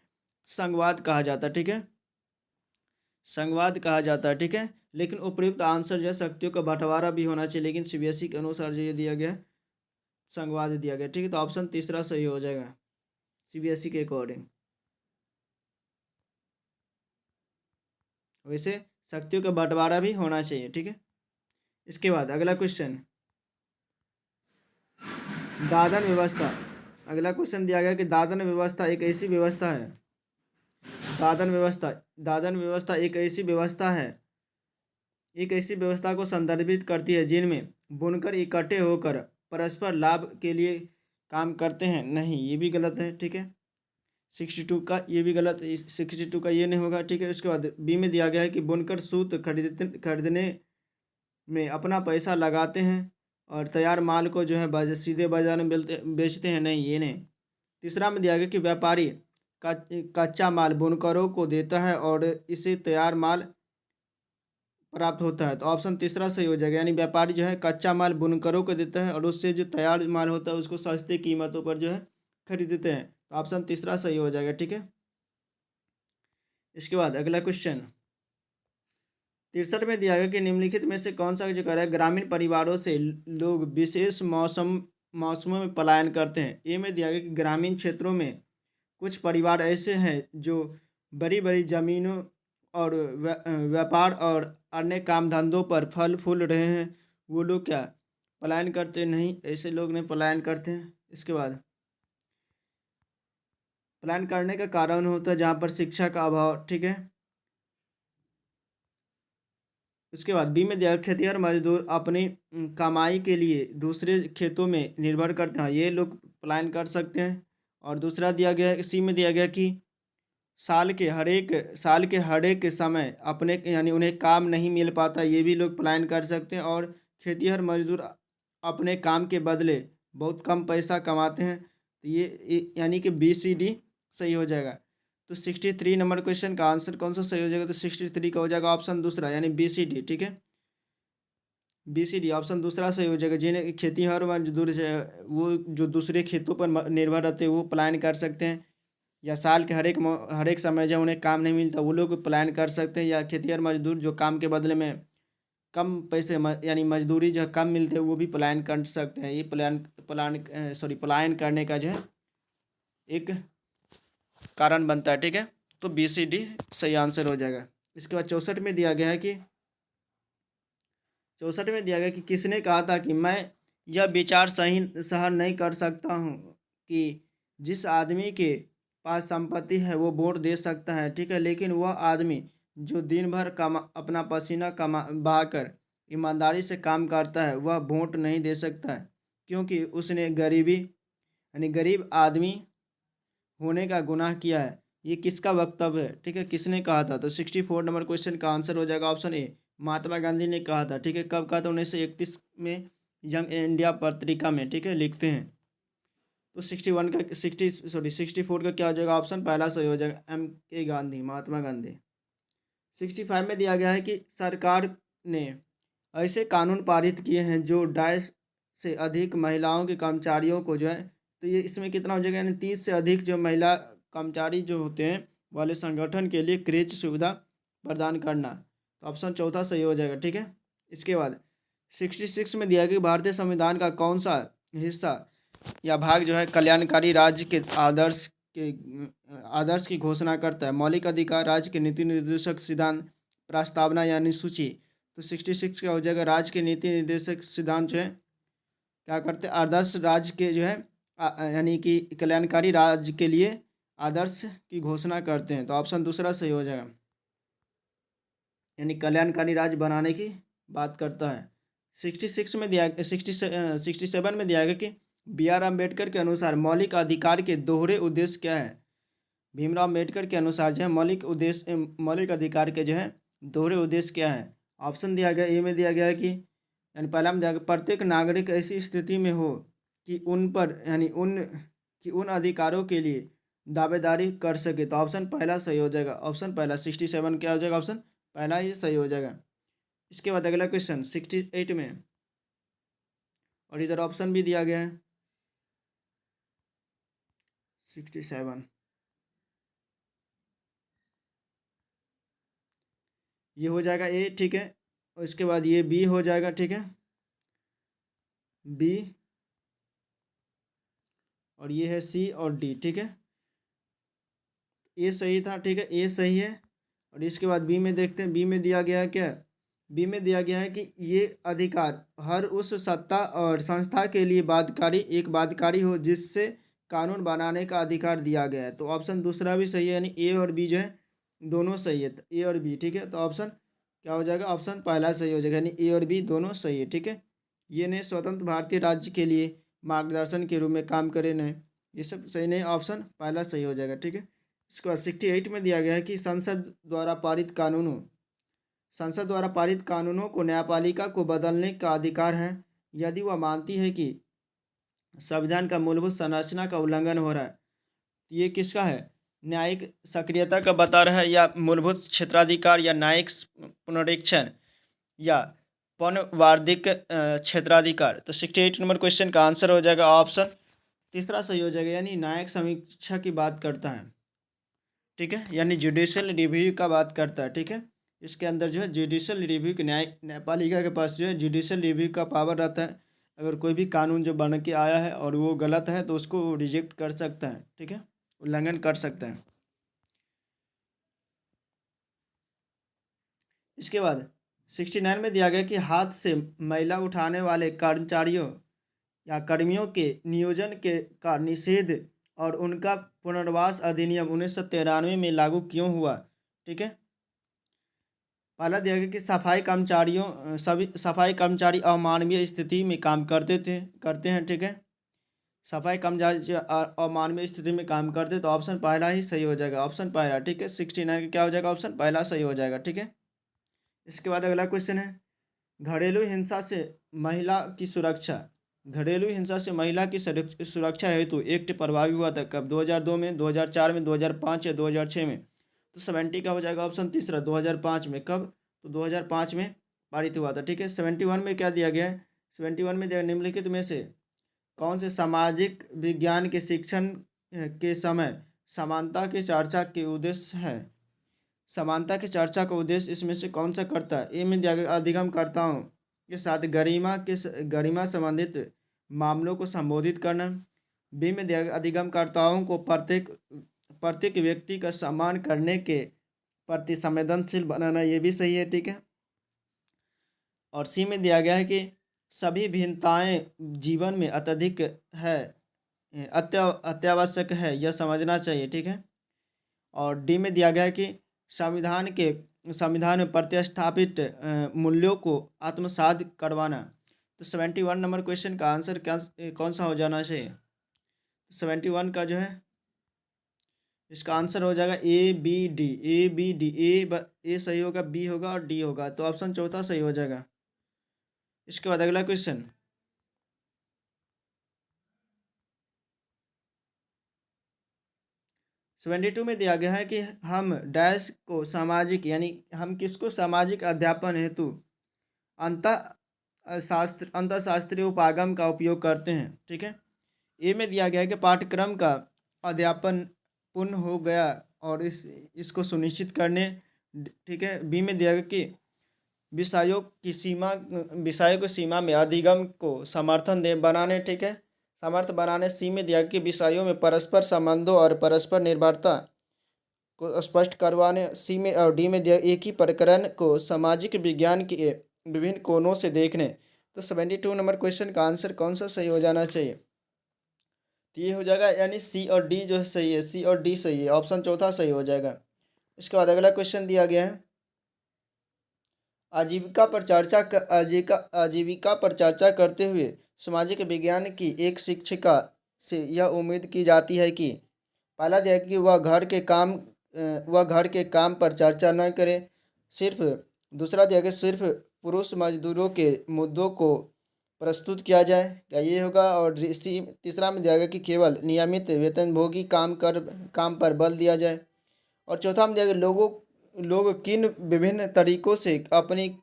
संघवाद कहा जाता है। ठीक है, संघवाद कहा जाता है। ठीक है, लेकिन उपयुक्त आंसर जो है शक्तियों का बंटवारा भी होना चाहिए, लेकिन सीबीएसई के अनुसार जो ये दिया गया संघवाद दिया गया। ठीक है, तो ऑप्शन तीसरा सही हो जाएगा सीबीएसई के अकॉर्डिंग। वैसे शक्तियों का बंटवारा भी होना चाहिए। ठीक है, इसके बाद अगला क्वेश्चन दादन व्यवस्था। अगला क्वेश्चन दिया गया कि दादन व्यवस्था एक ऐसी व्यवस्था है दादन व्यवस्था एक ऐसी व्यवस्था को संदर्भित करती है जिनमें बुनकर इकट्ठे होकर परस्पर लाभ के लिए काम करते हैं। नहीं, ये भी गलत है। ठीक है, 62 का ये भी गलत, 62 का ये नहीं होगा। ठीक है, उसके बाद बी में दिया गया है कि बुनकर सूत खरीदने में अपना पैसा लगाते हैं और तैयार माल को जो है सीधे बाजार में बेचते हैं। नहीं, ये नहीं। तीसरा में दिया गया कि व्यापारी कच्चा माल बुनकरों को देता है और इसे तैयार माल प्राप्त होता है। तो ऑप्शन तीसरा सही हो जाएगा, यानी व्यापारी जो है कच्चा माल बुनकरों को देता है और उससे जो तैयार माल होता है उसको सस्ते कीमतों पर जो है खरीदते हैं। तो ऑप्शन तीसरा सही हो जाएगा। ठीक है, इसके बाद अगला क्वेश्चन 63 में दिया गया कि निम्नलिखित में से कौन सा जो कह रहा है ग्रामीण परिवारों से लोग विशेष मौसमों में पलायन करते हैं? ए में दिया गया कि ग्रामीण क्षेत्रों में कुछ परिवार ऐसे हैं जो बड़ी बड़ी जमीनों और व्यापार और अन्य काम धंधों पर फल फूल रहे हैं, वो लोग क्या पलायन करते? नहीं, ऐसे लोग नहीं पलायन करते हैं। इसके बाद पलायन करने का कारण होता है जहाँ पर शिक्षा का अभाव, ठीक है। उसके बाद बी में दिया खेतिहर मजदूर अपनी कमाई के लिए दूसरे खेतों में निर्भर करते हैं, ये लोग पलायन कर सकते हैं। और दूसरा दिया गया है, सी में दिया गया कि साल के हर एक समय अपने यानी उन्हें काम नहीं मिल पाता, ये भी लोग पलायन कर सकते हैं। और खेतिहर मजदूर अपने काम के बदले बहुत कम पैसा कमाते हैं, तो ये यानी कि बी सी डी सही हो जाएगा। तो 63 नंबर क्वेश्चन का आंसर कौन सा सही हो जाएगा, तो 63 का हो जाएगा ऑप्शन दूसरा यानी बी सी डी, ठीक है। बी सी डी ऑप्शन दूसरा सही हो जाएगा। जिन्हें खेतीहर मजदूर वो जो दूसरे खेतों पर निर्भर रहते हैं वो पलायन कर सकते हैं, या साल के हर एक समय जब उन्हें काम नहीं मिलता वो लोग पलायन कर सकते हैं, या खेतीहर मजदूर जो काम के बदले में कम पैसे यानी मजदूरी जो कम मिलते हैं वो भी पलायन कर सकते हैं। ये पलायन करने का जो है एक कारण बनता है, ठीक है। तो बी सी डी सही आंसर हो जाएगा। इसके बाद 64 में दिया गया है कि 64 में दिया गया कि किसने कहा था कि मैं यह विचार सही सहन नहीं कर सकता हूँ कि जिस आदमी के पास संपत्ति है वो वोट दे सकता है, ठीक है, लेकिन वह आदमी जो दिन भर अपना पसीना बहाकर ईमानदारी से काम करता है वह वोट नहीं दे सकता है, क्योंकि उसने गरीबी यानी गरीब आदमी होने का गुनाह किया है। ये किसका वक्तव्य है, ठीक है, किसने कहा था, तो 64 नंबर क्वेश्चन का आंसर हो जाएगा ऑप्शन ए, महात्मा गांधी ने कहा था, ठीक है। कब कहा था, 1931 में यंग इंडिया पत्रिका में, ठीक है, लिखते हैं। तो 64 का क्या हो जाएगा, ऑप्शन पहला सही हो जाएगा, एम के गांधी, महात्मा गांधी। 65 में दिया गया है कि सरकार ने ऐसे कानून पारित किए हैं जो 2.5 से अधिक महिलाओं के कर्मचारियों को जो है, तो ये इसमें कितना हो जाएगा, यानी 30 से अधिक जो महिला कर्मचारी जो होते हैं वाले संगठन के लिए क्रेच सुविधा प्रदान करना, तो ऑप्शन चौथा सही हो जाएगा, ठीक है। इसके बाद 66 में दिया गया कि भारतीय संविधान का कौन सा हिस्सा या भाग जो है कल्याणकारी राज्य के आदर्श की घोषणा करता है, मौलिक अधिकार, राज्य के नीति निर्देशक सिद्धांत, प्रस्तावना यानी सूची। तो 66 का हो जाएगा राज्य के नीति निर्देशक सिद्धांत जो है क्या करते हैं, आदर्श राज्य के जो है यानी कि कल्याणकारी राज्य के लिए आदर्श की घोषणा करते हैं, तो ऑप्शन दूसरा सही हो जाएगा, यानी कल्याणकारी राज्य बनाने की बात करता है। 67 में दिया गया कि बी आर अम्बेडकर के अनुसार मौलिक अधिकार के दोहरे उद्देश्य क्या है। भीमराव अम्बेडकर के अनुसार जो है मौलिक अधिकार के जो है दोहरे उद्देश्य क्या है। ऑप्शन दिया गया, ए में दिया गया है कि यानी पहला में दिया गया प्रत्येक नागरिक ऐसी स्थिति में हो कि उन अधिकारों के लिए दावेदारी कर सके, तो ऑप्शन पहला सही हो जाएगा, ऑप्शन पहला 67 क्या हो जाएगा, ऑप्शन पहला ही सही हो जाएगा। इसके बाद अगला क्वेश्चन 68 में, और इधर ऑप्शन भी दिया गया है 67, ये हो जाएगा ए, ठीक है। और इसके बाद ये बी हो जाएगा, ठीक है, बी, और ये है सी और डी, ठीक है। ए सही था, ठीक है, ए सही है। और इसके बाद बी में देखते हैं, बी में दिया गया है क्या, बी में दिया गया है कि ये अधिकार हर उस सत्ता और संस्था के लिए बाध्यकारी हो जिससे कानून बनाने का अधिकार दिया गया है, तो ऑप्शन दूसरा भी सही है, यानी ए और बी जो है दोनों सही है, ए और बी, ठीक है। तो ऑप्शन क्या हो जाएगा, ऑप्शन पहला सही हो जाएगा, यानी ए और बी दोनों सही है, ठीक है। ये ने स्वतंत्र भारतीय राज्य के लिए मार्गदर्शन के रूप में काम करे नहीं, ये सब सही नहीं, ऑप्शन पहला सही हो जाएगा, ठीक है। इसके बाद 68 में दिया गया है कि संसद द्वारा पारित कानूनों को न्यायपालिका को बदलने का अधिकार है यदि वह मानती है कि संविधान का मूलभूत संरचना का उल्लंघन हो रहा है। ये किसका है, न्यायिक सक्रियता का बता रहा है, या मूलभूत क्षेत्राधिकार, या न्यायिक पुनरीक्षण, या पौनवार्षिक क्षेत्राधिकार। तो 68 नंबर क्वेश्चन का आंसर हो जाएगा ऑप्शन तीसरा सही हो जाएगा, यानी न्यायिक समीक्षा की बात करता है, ठीक है, यानी जुडिशियल रिव्यू का बात करता है, ठीक है। इसके अंदर जो है जुडिशियल रिव्यू के न्यायपालिका के पास जो है जुडिशियल रिव्यू का पावर रहता है। अगर कोई भी कानून जो बन के आया है और वो गलत है तो उसको रिजेक्ट कर सकता है, ठीक है, उल्लंघन कर सकता है। इसके बाद 69 में दिया गया कि हाथ से मैला उठाने वाले कर्मचारियों या कर्मियों के नियोजन के का निषेध और उनका पुनर्वास अधिनियम 1993 में लागू क्यों हुआ? ठीक है। पहला दिया गया कि सभी सफाई कर्मचारी अमानवीय स्थिति में काम करते हैं। ठीक है। सफाई कर्मचारी अमानवीय स्थिति में काम करते, तो ऑप्शन पहला ही सही हो जाएगा, ऑप्शन पहला। ठीक है। 69 का क्या हो जाएगा? ऑप्शन पहला सही हो जाएगा। ठीक है। इसके बाद अगला क्वेश्चन है, घरेलू हिंसा से महिला की सुरक्षा। घरेलू हिंसा से महिला की सुरक्षा हेतु एक्ट प्रभावी हुआ था कब? 2002 में, 2004 में, 2005 या 2006 में? तो 70 का हो जाएगा ऑप्शन तीसरा, 2005 में। कब? तो 2005 में पारित हुआ था। ठीक है। 71 में क्या दिया गया है? 71 में दिया, निम्नलिखित में से कौन से सामाजिक विज्ञान के शिक्षण के समय समानता की चर्चा के उद्देश्य है? समानता की चर्चा का उद्देश्य इसमें से कौन सा करता है? ए में अधिगमकर्ताओं के साथ गरिमा संबंधित मामलों को संबोधित करना। बी में अधिगमकर्ताओं को प्रत्येक प्रत्येक व्यक्ति का सम्मान करने के प्रति संवेदनशील बनाना, ये भी सही है। ठीक है। और सी में दिया गया है कि सभी भिन्नताएं जीवन में अत्यधिक है अत्यावश्यक है, यह समझना चाहिए। ठीक है। और डी में दिया गया है कि संविधान में प्रतिस्थापित मूल्यों को आत्मसात करवाना। तो 71 नंबर क्वेश्चन का आंसर क्या कौन सा हो जाना चाहिए? 71 का जो है इसका आंसर हो जाएगा A B D. A B D, A सही होगा, बी होगा और डी होगा, तो ऑप्शन चौथा सही हो जाएगा। इसके बाद अगला क्वेश्चन, 72 में दिया गया है कि हम डैश को सामाजिक, यानी हम किसको सामाजिक अध्यापन हेतु अंतःशास्त्रीय उपागम का उपयोग करते हैं। ठीक है। ए में दिया गया है कि पाठ्यक्रम का अध्यापन पूर्ण हो गया और इसको सुनिश्चित करने। ठीक है। बी में दिया गया कि विषयों की सीमा में अधिगम को समर्थन दे बनाने। ठीक है, समर्थ बनाने। सी में दिया कि विषयों में परस्पर संबंधों और परस्पर निर्भरता को स्पष्ट करवाने। सी में और डी में दिया एक ही प्रकरण को सामाजिक विज्ञान के विभिन्न कोणों से देखने। तो 72 नंबर क्वेश्चन का आंसर कौन सा सही हो जाना चाहिए? तो ये हो जाएगा, यानी सी और डी जो सही है, सी और डी सही है, ऑप्शन चौथा सही हो जाएगा। इसके बाद अगला क्वेश्चन दिया गया है, आजीविका पर चर्चा करते हुए सामाजिक विज्ञान की एक शिक्षिका से यह उम्मीद की जाती है कि पहला दिया कि वह घर के काम पर चर्चा न करे, सिर्फ दूसरा दिया कि सिर्फ पुरुष मजदूरों के मुद्दों को प्रस्तुत किया जाए, क्या ये होगा? और तीसरा में दिया गया कि केवल नियमित वेतनभोगी काम पर बल दिया जाए। और चौथा में दिया गया लोग किन विभिन्न तरीकों से अपनी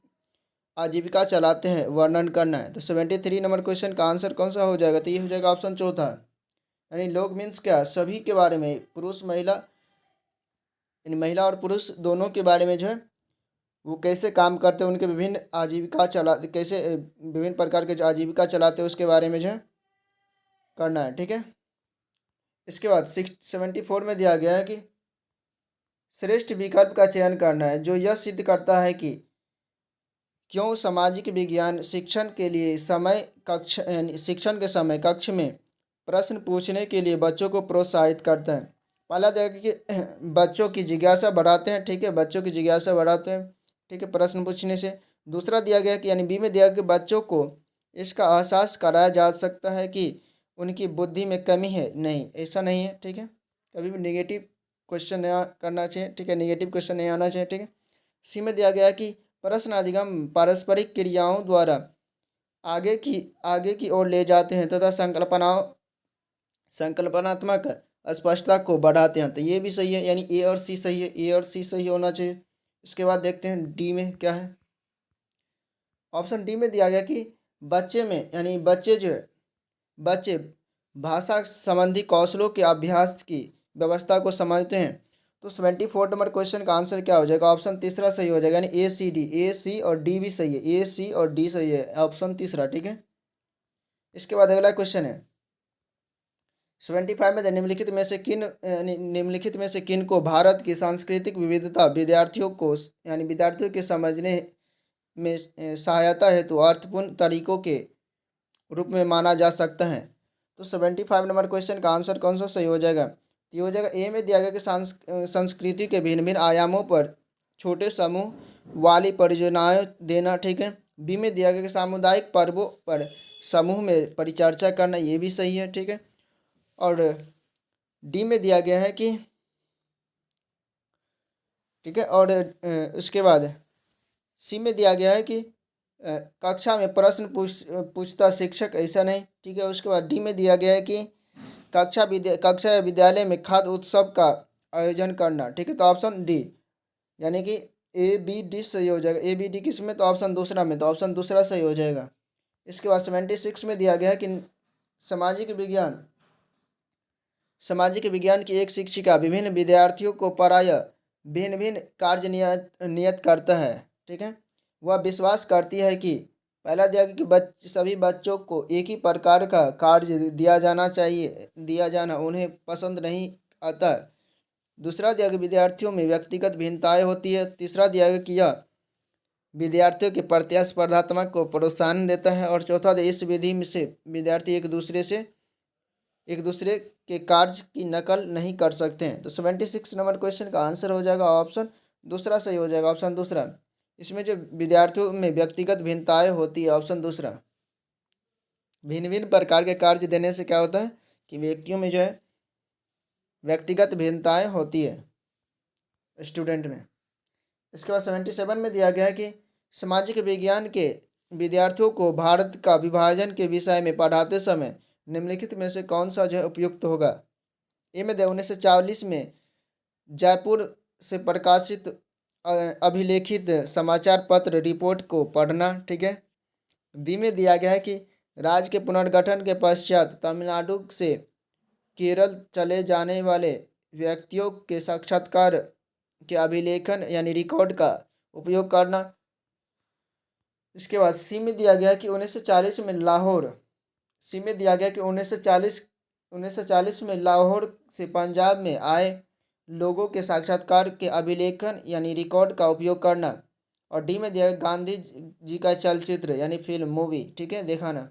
आजीविका चलाते हैं वर्णन करना है। तो 73 नंबर क्वेश्चन का आंसर कौन सा हो जाएगा? तो ये हो जाएगा ऑप्शन चौथा, यानी लोग मीन्स क्या, सभी के बारे में, पुरुष महिला, यानी महिला और पुरुष दोनों के बारे में जो है वो कैसे काम करते हैं, उनके विभिन्न विभिन्न प्रकार के जो आजीविका चलाते हैं उसके बारे में जो है करना है। ठीक है। इसके बाद 74 में दिया गया है कि श्रेष्ठ विकल्प का चयन करना है जो यह सिद्ध करता है कि क्यों सामाजिक विज्ञान शिक्षण के समय कक्ष में प्रश्न पूछने के लिए बच्चों को प्रोत्साहित करता है। पहला देखिए कि बच्चों की जिज्ञासा बढ़ाते हैं। ठीक है, बच्चों की जिज्ञासा बढ़ाते हैं। ठीक है, प्रश्न पूछने से। दूसरा दिया गया कि यानी बी में दिया गया कि बच्चों को इसका एहसास कराया जा सकता है कि उनकी बुद्धि में कमी है। नहीं, ऐसा नहीं है। ठीक है, कभी भी नेगेटिव क्वेश्चन नहीं करना चाहिए। ठीक है, नेगेटिव क्वेश्चन नहीं आना चाहिए। ठीक है। सी में दिया गया कि प्रश्न अधिगम पारस्परिक क्रियाओं द्वारा आगे की ओर ले जाते हैं तथा संकल्पनात्मक स्पष्टता को बढ़ाते हैं। तो ये भी सही है, यानी ए और सी सही है, ए और सी सही होना चाहिए। इसके बाद देखते हैं डी में क्या है। ऑप्शन डी में दिया गया कि बच्चे भाषा संबंधी कौशलों के अभ्यास की व्यवस्था को समझते हैं। तो 74 नंबर क्वेश्चन का आंसर क्या हो जाएगा? ऑप्शन तीसरा सही हो जाएगा, यानी ए सी और डी भी सही है, ए सी और डी सही है, ऑप्शन तीसरा। ठीक है। इसके बाद अगला क्वेश्चन है 75 में निम्नलिखित में से किन को भारत की सांस्कृतिक विविधता विद्यार्थियों के समझने में सहायता हेतु अर्थपूर्ण तरीकों के रूप में माना जा सकता है? तो 75 नंबर क्वेश्चन का आंसर कौन सा सही हो जाएगा? तो ये हो जाएगा ए में दिया गया कि संस्कृति के भिन्न भिन्न आयामों पर छोटे समूह वाली परियोजनाएं देना, ठीक है। बी में दिया गया कि सामुदायिक पर्वों पर समूह में परिचर्चा करना, ये भी सही है, ठीक है। और डी में दिया गया है कि, ठीक है, और उसके बाद सी में दिया गया है कि कक्षा में प्रश्न पूछता शिक्षक, ऐसा नहीं, ठीक है। उसके बाद डी में दिया गया है कि कक्षा या विद्यालय में खाद्य उत्सव का आयोजन करना, ठीक है। तो ऑप्शन डी, यानी कि ए बी डी सही हो जाएगा। ए बी डी किस में? तो ऑप्शन दूसरा में, तो ऑप्शन दूसरा सही हो जाएगा। इसके बाद 76 में दिया गया है कि सामाजिक विज्ञान की एक शिक्षिका विभिन्न विद्यार्थियों को प्रायः भिन्न भिन्न कार्य नियत करता है, ठीक है। वह विश्वास करती है कि पहला दिया कि सभी बच्चों को एक ही प्रकार का कार्य दिया जाना उन्हें पसंद नहीं आता। दूसरा दिया कि विद्यार्थियों में व्यक्तिगत भिन्नताएं होती है। तीसरा दिया गया कि यह विद्यार्थियों के प्रतिस्पर्धात्मक को प्रोत्साहन देता है। और चौथा इस विधि में से विद्यार्थी एक दूसरे के कार्य की नकल नहीं कर सकते हैं। तो 76 नंबर क्वेश्चन का आंसर हो जाएगा ऑप्शन दूसरा सही हो जाएगा, ऑप्शन दूसरा। इसमें जो विद्यार्थियों में व्यक्तिगत भिन्नताएं होती है, ऑप्शन दूसरा। भिन्न भिन्न प्रकार के कार्य देने से क्या होता है कि व्यक्तियों में जो है व्यक्तिगत भिन्नताएं होती है स्टूडेंट में। इसके बाद 77 में दिया गया है कि सामाजिक विज्ञान के विद्यार्थियों को भारत का विभाजन के विषय में पढ़ाते समय निम्नलिखित में से कौन सा जो है उपयुक्त होगा? ए में 1940 में जयपुर से प्रकाशित अभिलेखित समाचार पत्र रिपोर्ट को पढ़ना, ठीक है। बी में दिया गया है कि राज्य के पुनर्गठन के पश्चात तमिलनाडु से केरल चले जाने वाले व्यक्तियों के साक्षात्कार के अभिलेखन यानी रिकॉर्ड का उपयोग करना। इसके बाद सी में दिया गया कि 1940 में लाहौर से पंजाब में आए लोगों के साक्षात्कार के अभिलेखन यानी रिकॉर्ड का उपयोग करना। और डी में दिया गया गांधी जी का चलचित्र यानी फिल्म मूवी, ठीक है, दिखाना।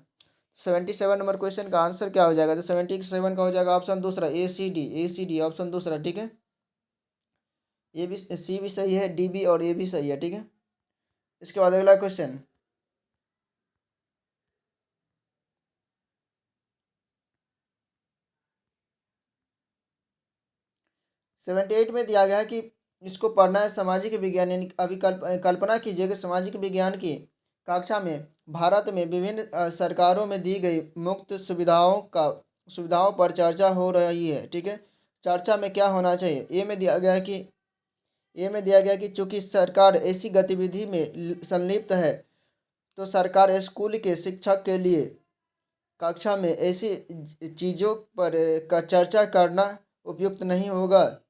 77 नंबर क्वेश्चन का आंसर क्या हो जाएगा? तो 77 का हो जाएगा ऑप्शन दूसरा, ए सी डी ऑप्शन दूसरा, ठीक है। ए भी सी भी सही है, डी भी और ए भी सही है, ठीक है। इसके बाद अगला क्वेश्चन 78 में दिया गया है कि इसको पढ़ना है सामाजिक विज्ञान, यानी अभी कल्पना कीजिए कि सामाजिक विज्ञान की कक्षा में भारत में विभिन्न सरकारों में दी गई मुफ्त सुविधाओं पर चर्चा हो रही है, ठीक है। चर्चा में क्या होना चाहिए? ए में दिया गया कि चूंकि सरकार ऐसी गतिविधि में संलिप्त है तो सरकार स्कूल के शिक्षक के लिए कक्षा में ऐसी चीज़ों पर का चर्चा करना उपयुक्त नहीं होगा।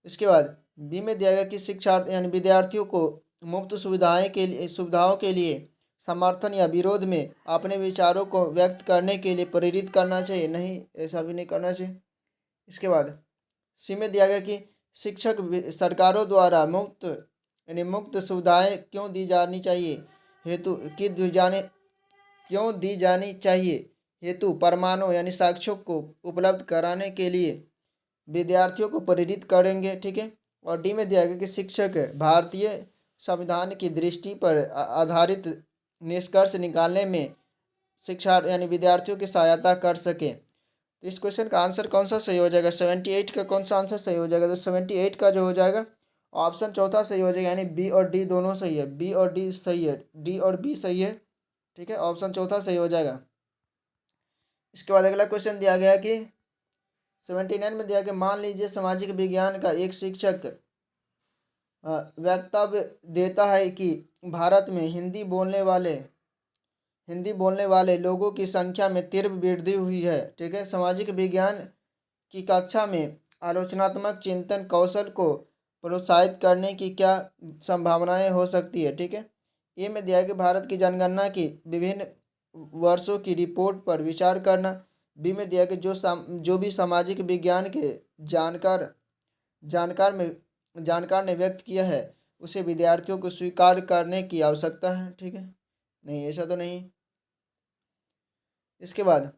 इसके बाद बी में दिया गया कि शिक्षा यानी विद्यार्थियों को मुफ्त सुविधाओं के लिए समर्थन या विरोध में अपने विचारों को व्यक्त करने के लिए प्रेरित करना चाहिए, नहीं, ऐसा भी नहीं करना चाहिए। इसके बाद सी में दिया गया कि सरकारों द्वारा मुफ्त सुविधाएं क्यों दी जानी चाहिए हेतु परमाणु यानी साक्ष्यों को उपलब्ध कराने के लिए विद्यार्थियों को प्रेरित करेंगे, ठीक है। और डी में दिया गया कि शिक्षक भारतीय संविधान की दृष्टि पर आधारित निष्कर्ष निकालने में शिक्षा यानी विद्यार्थियों की सहायता कर सके। तो इस क्वेश्चन का आंसर कौन सा सही हो जाएगा? 78 का कौन सा आंसर सही हो जाएगा? तो 78 का जो हो जाएगा ऑप्शन चौथा सही हो जाएगा, यानी बी और डी दोनों सही है, बी और डी सही है, डी और बी सही है, ठीक है। ऑप्शन चौथा सही हो जाएगा। इसके बाद अगला क्वेश्चन दिया गया कि 79 में दिया गया, मान लीजिए सामाजिक विज्ञान का एक शिक्षक वक्तव्य देता है कि भारत में हिंदी बोलने वाले लोगों की संख्या में तीव्र वृद्धि हुई है, ठीक है। सामाजिक विज्ञान की कक्षा में आलोचनात्मक चिंतन कौशल को प्रोत्साहित करने की क्या संभावनाएं हो सकती है, ठीक है। ए में दिया कि भारत की जनगणना की विभिन्न वर्षों की रिपोर्ट पर विचार करना। बी में दिया कि जो भी सामाजिक विज्ञान के जानकार ने व्यक्त किया है उसे विद्यार्थियों को स्वीकार करने की आवश्यकता है, ठीक है। नहीं, ऐसा तो नहीं। इसके बाद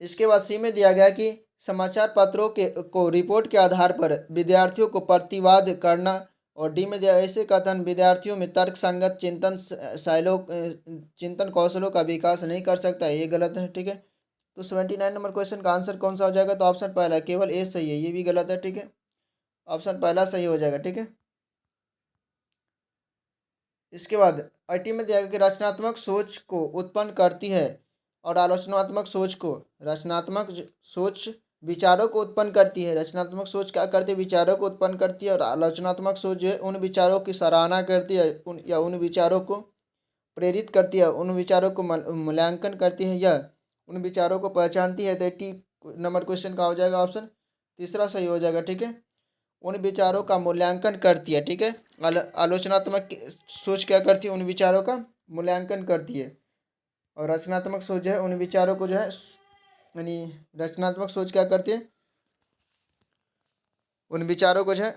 इसके बाद सी में दिया गया कि समाचार पत्रों के को रिपोर्ट के आधार पर विद्यार्थियों को प्रतिवाद करना। और डी में दिया ऐसे कथन विद्यार्थियों में तर्क संगत चिंतन कौशलों का विकास नहीं कर सकता, ये गलत है। ठीक है, तो 79 नंबर क्वेश्चन का आंसर कौन सा हो जाएगा? तो ऑप्शन पहला केवल ए सही है, ये भी गलत है। ठीक है, ऑप्शन पहला सही हो जाएगा। ठीक है, इसके बाद 80 में दिया गया कि रचनात्मक सोच को उत्पन्न करती है और आलोचनात्मक सोच को, सोच विचारों को उत्पन्न करती है। रचनात्मक सोच क्या करती है? विचारों को उत्पन्न करती है। और आलोचनात्मक सोच जो है उन विचारों की सराहना करती है, उन विचारों को प्रेरित करती है, उन विचारों को मूल्यांकन करती है या उन विचारों को पहचानती है। तो 80 नंबर क्वेश्चन का हो जाएगा ऑप्शन तीसरा सही हो जाएगा। ठीक है, उन विचारों का मूल्यांकन करती है। ठीक है, आलोचनात्मक सोच क्या करती है? उन विचारों का मूल्यांकन करती है। और रचनात्मक सोच जो है उन विचारों को जो है यानी रचनात्मक सोच क्या करती है? उन विचारों को जो है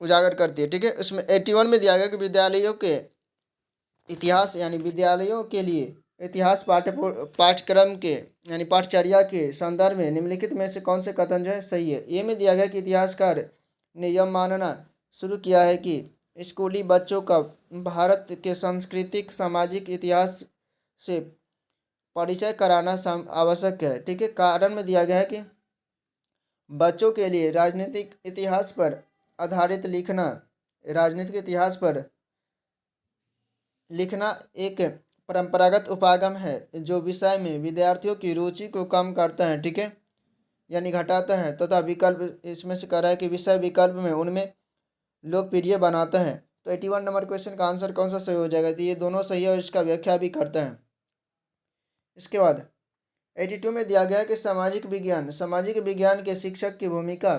उजागर करती है। ठीक है, उसमें 81 में दिया गया कि विद्यालयों के इतिहास यानी विद्यालयों के लिए इतिहास पाठ्यक्रम के यानी पाठचर्या के संदर्भ में निम्नलिखित में से कौन से कथन जो है सही है? ए में दिया गया कि इतिहासकार ने यह मानना शुरू किया है कि स्कूली बच्चों का भारत के सांस्कृतिक सामाजिक इतिहास से परिचय कराना आवश्यक है। ठीक है, कारण में दिया गया है कि बच्चों के लिए राजनीतिक इतिहास पर लिखना एक परंपरागत उपागम है जो विषय में विद्यार्थियों की रुचि को कम करता है। ठीक है, यानी घटाता है तथा विकल्प इसमें से कह रहा है कि विषय विकल्प में उनमें लोकप्रिय बनाता है। तो 81 नंबर क्वेश्चन का आंसर कौन सा सही हो जाएगा? तो ये दोनों सही है और इसका व्याख्या भी करता है। इसके बाद 82 में दिया गया है कि सामाजिक विज्ञान के शिक्षक की भूमिका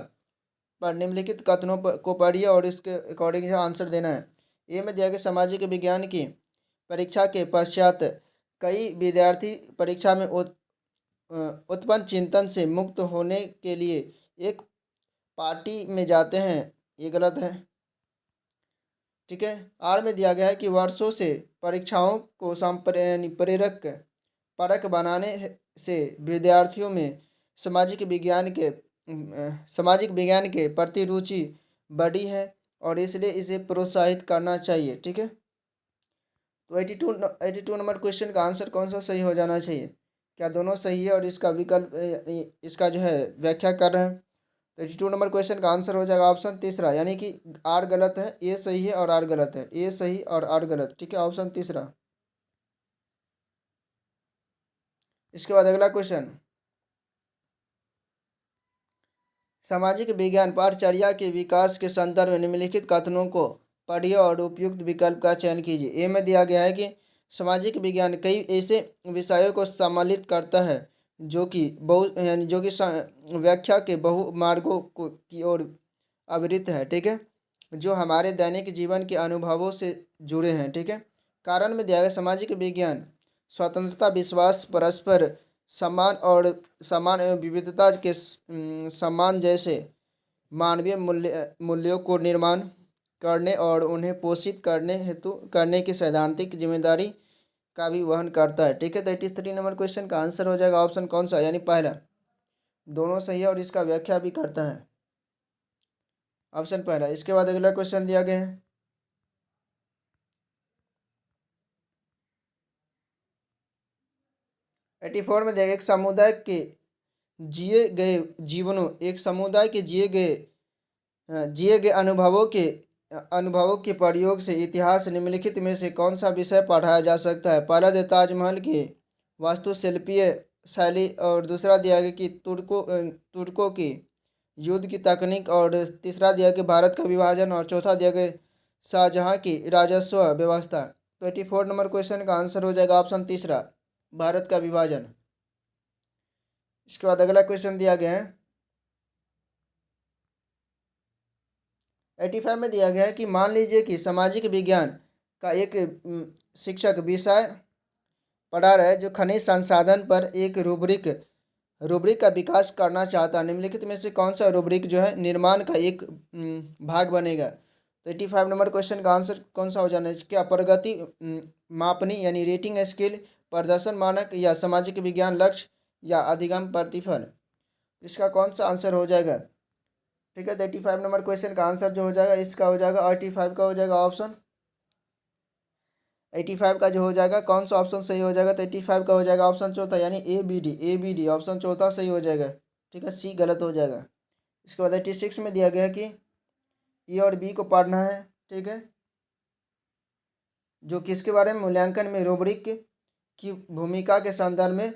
पर निम्नलिखित कथनों को पढ़िए और इसके अकॉर्डिंग आंसर देना है। ए में दिया गया सामाजिक विज्ञान की परीक्षा के पश्चात कई विद्यार्थी परीक्षा में उत्पन्न चिंतन से मुक्त होने के लिए एक पार्टी में जाते हैं, ये गलत है। ठीक है, आर में दिया गया है कि वर्षों से परीक्षाओं को प्रेरक परक बनाने से विद्यार्थियों में सामाजिक विज्ञान के प्रति रुचि बढ़ी है और इसलिए इसे प्रोत्साहित करना चाहिए। ठीक है, तो 82 नंबर क्वेश्चन का आंसर कौन सा सही हो जाना चाहिए? क्या दोनों सही है और इसका विकल्प इसका जो है व्याख्या कर रहे हैं? तो 82 नंबर क्वेश्चन का आंसर हो जाएगा ऑप्शन तीसरा, यानी कि आर गलत है, ए सही है और आर गलत है। ए सही और आर गलत। ठीक है, ऑप्शन तीसरा। इसके बाद अगला क्वेश्चन, सामाजिक विज्ञान पाठचर्या के विकास के संदर्भ में निम्नलिखित कथनों को पढ़िए और उपयुक्त विकल्प का चयन कीजिए। ए में दिया गया है कि सामाजिक विज्ञान कई ऐसे विषयों को सम्मिलित करता है जो कि व्याख्या के बहु मार्गों को की ओर अवरित है। ठीक है, जो हमारे दैनिक जीवन के अनुभवों से जुड़े हैं। ठीक है, कारण में दिया गया सामाजिक विज्ञान स्वतंत्रता, विश्वास, परस्पर सम्मान एवं विविधता के सम्मान जैसे मानवीय मूल्यों को निर्माण करने और उन्हें पोषित करने की सैद्धांतिक जिम्मेदारी का भी वहन करता है। ठीक है, तो 83 नंबर क्वेश्चन का आंसर हो जाएगा ऑप्शन कौन सा, यानी पहला। दोनों सही है और इसका व्याख्या भी करता है, ऑप्शन पहला। इसके बाद अगला क्वेश्चन दिया गया है, एटी फोर में देखिए एक समुदाय के जिए गए अनुभवों के प्रयोग से इतिहास निम्नलिखित में से कौन सा विषय पढ़ाया जा सकता है? पहला दिया ताजमहल की वास्तुशिल्पीय शैली और दूसरा दिया गया कि तुर्कों की युद्ध की तकनीक और तीसरा दिया गया भारत का विभाजन और चौथा दिया गया शाहजहाँ की राजस्व व्यवस्था। तो 84 नंबर क्वेश्चन का आंसर हो जाएगा ऑप्शन तीसरा, भारत का विभाजन। इसके बाद अगला क्वेश्चन दिया गया है 85 में दिया गया है कि मान लीजिए कि सामाजिक विज्ञान का एक शिक्षक विषय पढ़ा रहा है जो खनिज संसाधन पर एक रूब्रिक का विकास करना चाहता है। निम्नलिखित में से कौन सा रूब्रिक जो है निर्माण का एक भाग बनेगा? तो 85 नंबर क्वेश्चन का आंसर कौन सा हो जाना है? क्या प्रगति मापनी यानी रेटिंग स्केल, प्रदर्शन मानक या सामाजिक विज्ञान लक्ष्य या अधिगम प्रतिफल, इसका कौन सा आंसर हो जाएगा? ठीक है, 85 नंबर क्वेश्चन का आंसर जो हो जाएगा इसका हो जाएगा 85 का हो जाएगा ऑप्शन 85 का जो हो जाएगा कौन सा ऑप्शन सही हो जाएगा? तो 85 का हो जाएगा ऑप्शन चौथा, यानी ए बी डी ऑप्शन चौथा सही हो जाएगा। ठीक है, सी गलत हो जाएगा। इसके बाद 86 में दिया गया है कि ई और बी को पढ़ना है। ठीक है, जो किसके बारे में? मूल्यांकन में रूब्रिक की भूमिका के संदर्भ में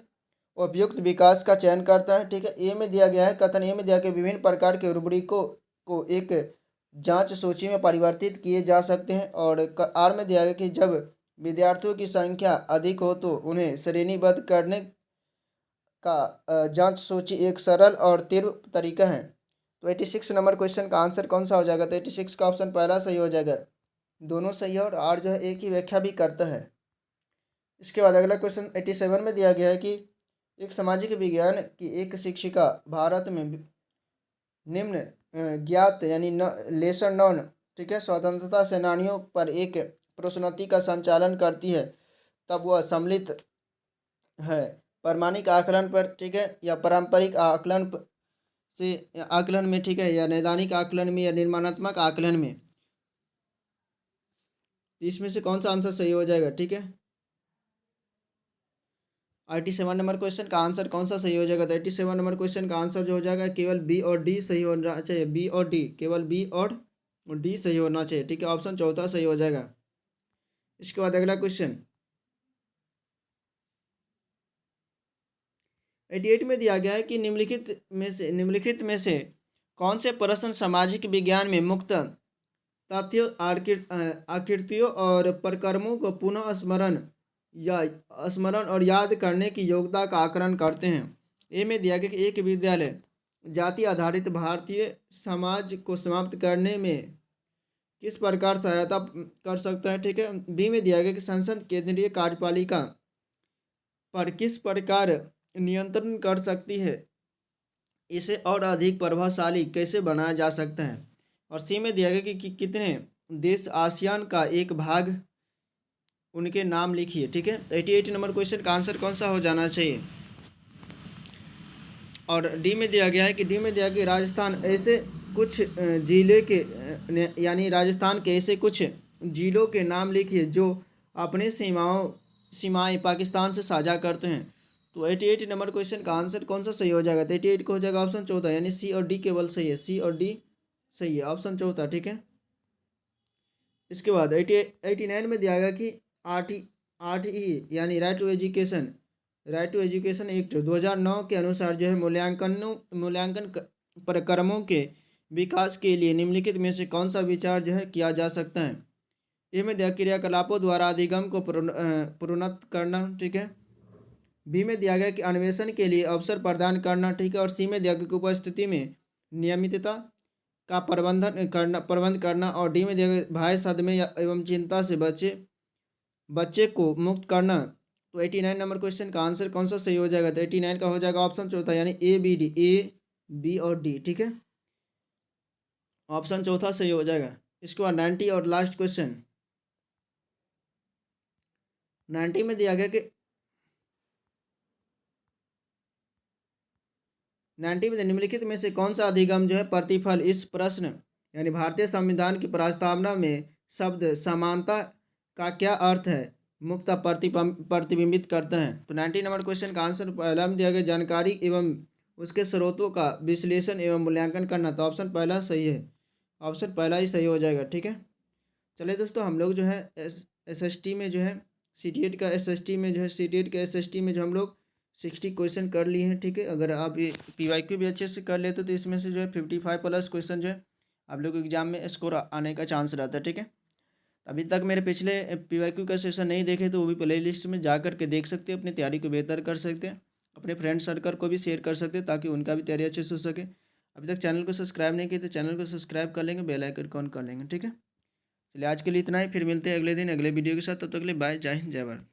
उपयुक्त विकास का चयन करता है। ठीक है, ए में दिया गया है, कथन ए में दिया गया विभिन्न प्रकार के रूब्रिकों को एक जांच सूची में परिवर्तित किए जा सकते हैं। और आर में दिया गया कि जब विद्यार्थियों की संख्या अधिक हो तो उन्हें श्रेणीबद्ध करने का जांच सूची एक सरल और तीव्र तरीका है। तो 86 नंबर क्वेश्चन का आंसर कौन सा हो जाएगा? तो 86 का ऑप्शन पहला सही हो जाएगा। दोनों सही है और आर जो है एक ही व्याख्या भी करता है। इसके बाद अगला क्वेश्चन 87 में दिया गया है कि एक सामाजिक विज्ञान की एक शिक्षिका भारत में निम्न ज्ञात यानी लेसन नॉन, ठीक है, स्वतंत्रता सेनानियों पर एक प्रश्नोत्तरी का संचालन करती है, तब वह सम्मिलित है प्रामाणिक आकलन पर, ठीक है, या पारंपरिक आकलन में, ठीक है, या नैदानिक आकलन में, या निर्माणात्मक आकलन में। इसमें से कौन सा आंसर सही हो जाएगा? ठीक है, 87 नंबर क्वेश्चन का आंसर कौन सा सही हो जाएगा? तो 87 नंबर क्वेश्चन का आंसर जो हो जाएगा केवल बी और डी सही होना चाहिए। बी और डी, केवल बी और डी सही होना चाहिए। ठीक है, ऑप्शन चौथा सही हो जाएगा। इसके बाद अगला क्वेश्चन 88 में दिया गया है कि निम्नलिखित में से कौन से प्रश्न सामाजिक विज्ञान में मुक्त तथ्यों, आकृतियों और प्रक्रमों को पुनः स्मरण और याद करने की योग्यता का आकलन करते हैं। ए में दिया गया कि एक विद्यालय जाति आधारित भारतीय समाज को समाप्त करने में किस प्रकार सहायता कर सकता है। ठीक है, बी में दिया गया कि संसद केंद्रीय कार्यपालिका पर किस प्रकार नियंत्रण कर सकती है, इसे और अधिक प्रभावशाली कैसे बनाया जा सकता है। और सी में दिया गया कि कितने देश आसियान का एक भाग, उनके नाम लिखिए। ठीक है, 88 नंबर क्वेश्चन का आंसर कौन सा हो जाना चाहिए? और डी में दिया गया है कि डी में दिया गया राजस्थान ऐसे कुछ जिले के यानी राजस्थान के ऐसे कुछ जिलों के नाम लिखिए जो अपने सीमाएं पाकिस्तान से साझा करते हैं। तो 88 नंबर क्वेश्चन का आंसर कौन सा सही हो जाएगा? तो 88 को हो जाएगा ऑप्शन चौथा, यानी सी और डी केवल सही है। सी और डी सही है, ऑप्शन चौथा। ठीक है, इसके बाद 89 में दिया गया कि आठ ई यानी राइट टू एजुकेशन एक्ट 2009 के अनुसार जो है मूल्यांकन प्रक्रमों के विकास के लिए निम्नलिखित में से कौन सा विचार जो है किया जा सकता है? ए में दिया क्रियाकलापों द्वारा अधिगम को प्रोन्नत करना। ठीक है, बी में दिया गया कि अन्वेषण के लिए अवसर प्रदान करना। ठीक है, और सी में दिया गया कि उपस्थिति में नियमितता का प्रबंध करना। और डी में दिया गया भय, सदमे एवं चिंता से बच्चे को मुक्त करना। तो 89 नंबर क्वेश्चन का आंसर कौन सा सही हो जाएगा? तो 89 का हो जाएगा ऑप्शन चौथा, यानी ए बी और डी। ठीक है, ऑप्शन चौथा सही हो जाएगा। इसके बाद 90 और लास्ट क्वेश्चन 90 में दिया गया कि 90 में निम्नलिखित में से कौन सा अधिगम जो है प्रतिफल इस प्रश्न यानी भारतीय संविधान की प्रस्तावना में शब्द समानता का क्या अर्थ है मुक्त प्रतिबिंबित करता है। तो 90 नंबर क्वेश्चन का आंसर पहला में दिया गया जानकारी एवं उसके स्रोतों का विश्लेषण एवं मूल्यांकन करना। तो ऑप्शन पहला सही है, ऑप्शन पहला ही सही हो जाएगा। ठीक है, चलिए दोस्तों, हम लोग जो है एसएसटी में जो है सीटीएट का एसएसटी में जो है सीटीएट के एसएसटी में जो हम लोग 60 क्वेश्चन कर लिए हैं। ठीक है, अगर आप ये पीवाईक्यू भी अच्छे से कर लेते तो इसमें से जो है 55 प्लस क्वेश्चन जो है आप लोग एग्जाम में स्कोर आने का चांस रहता है। ठीक है, अभी तक मेरे पिछले पीवाईक्यू का सेशन नहीं देखे तो वो भी प्ले लिस्ट में जा करके देख सकते हैं, अपनी तैयारी को बेहतर कर सकते हैं, अपने फ्रेंड सर्कल को भी शेयर कर सकते हैं ताकि उनका भी तैयारी अच्छे से हो सके। अभी तक चैनल को सब्सक्राइब नहीं किया तो चैनल को सब्सक्राइब कर लेंगे, बेल आइकन ऑन कर लेंगे। ठीक है, चलिए आज के लिए इतना ही, फिर मिलते हैं अगले दिन अगले वीडियो के साथ। तब तक के लिए बाय, जय हिंद, जय भारत।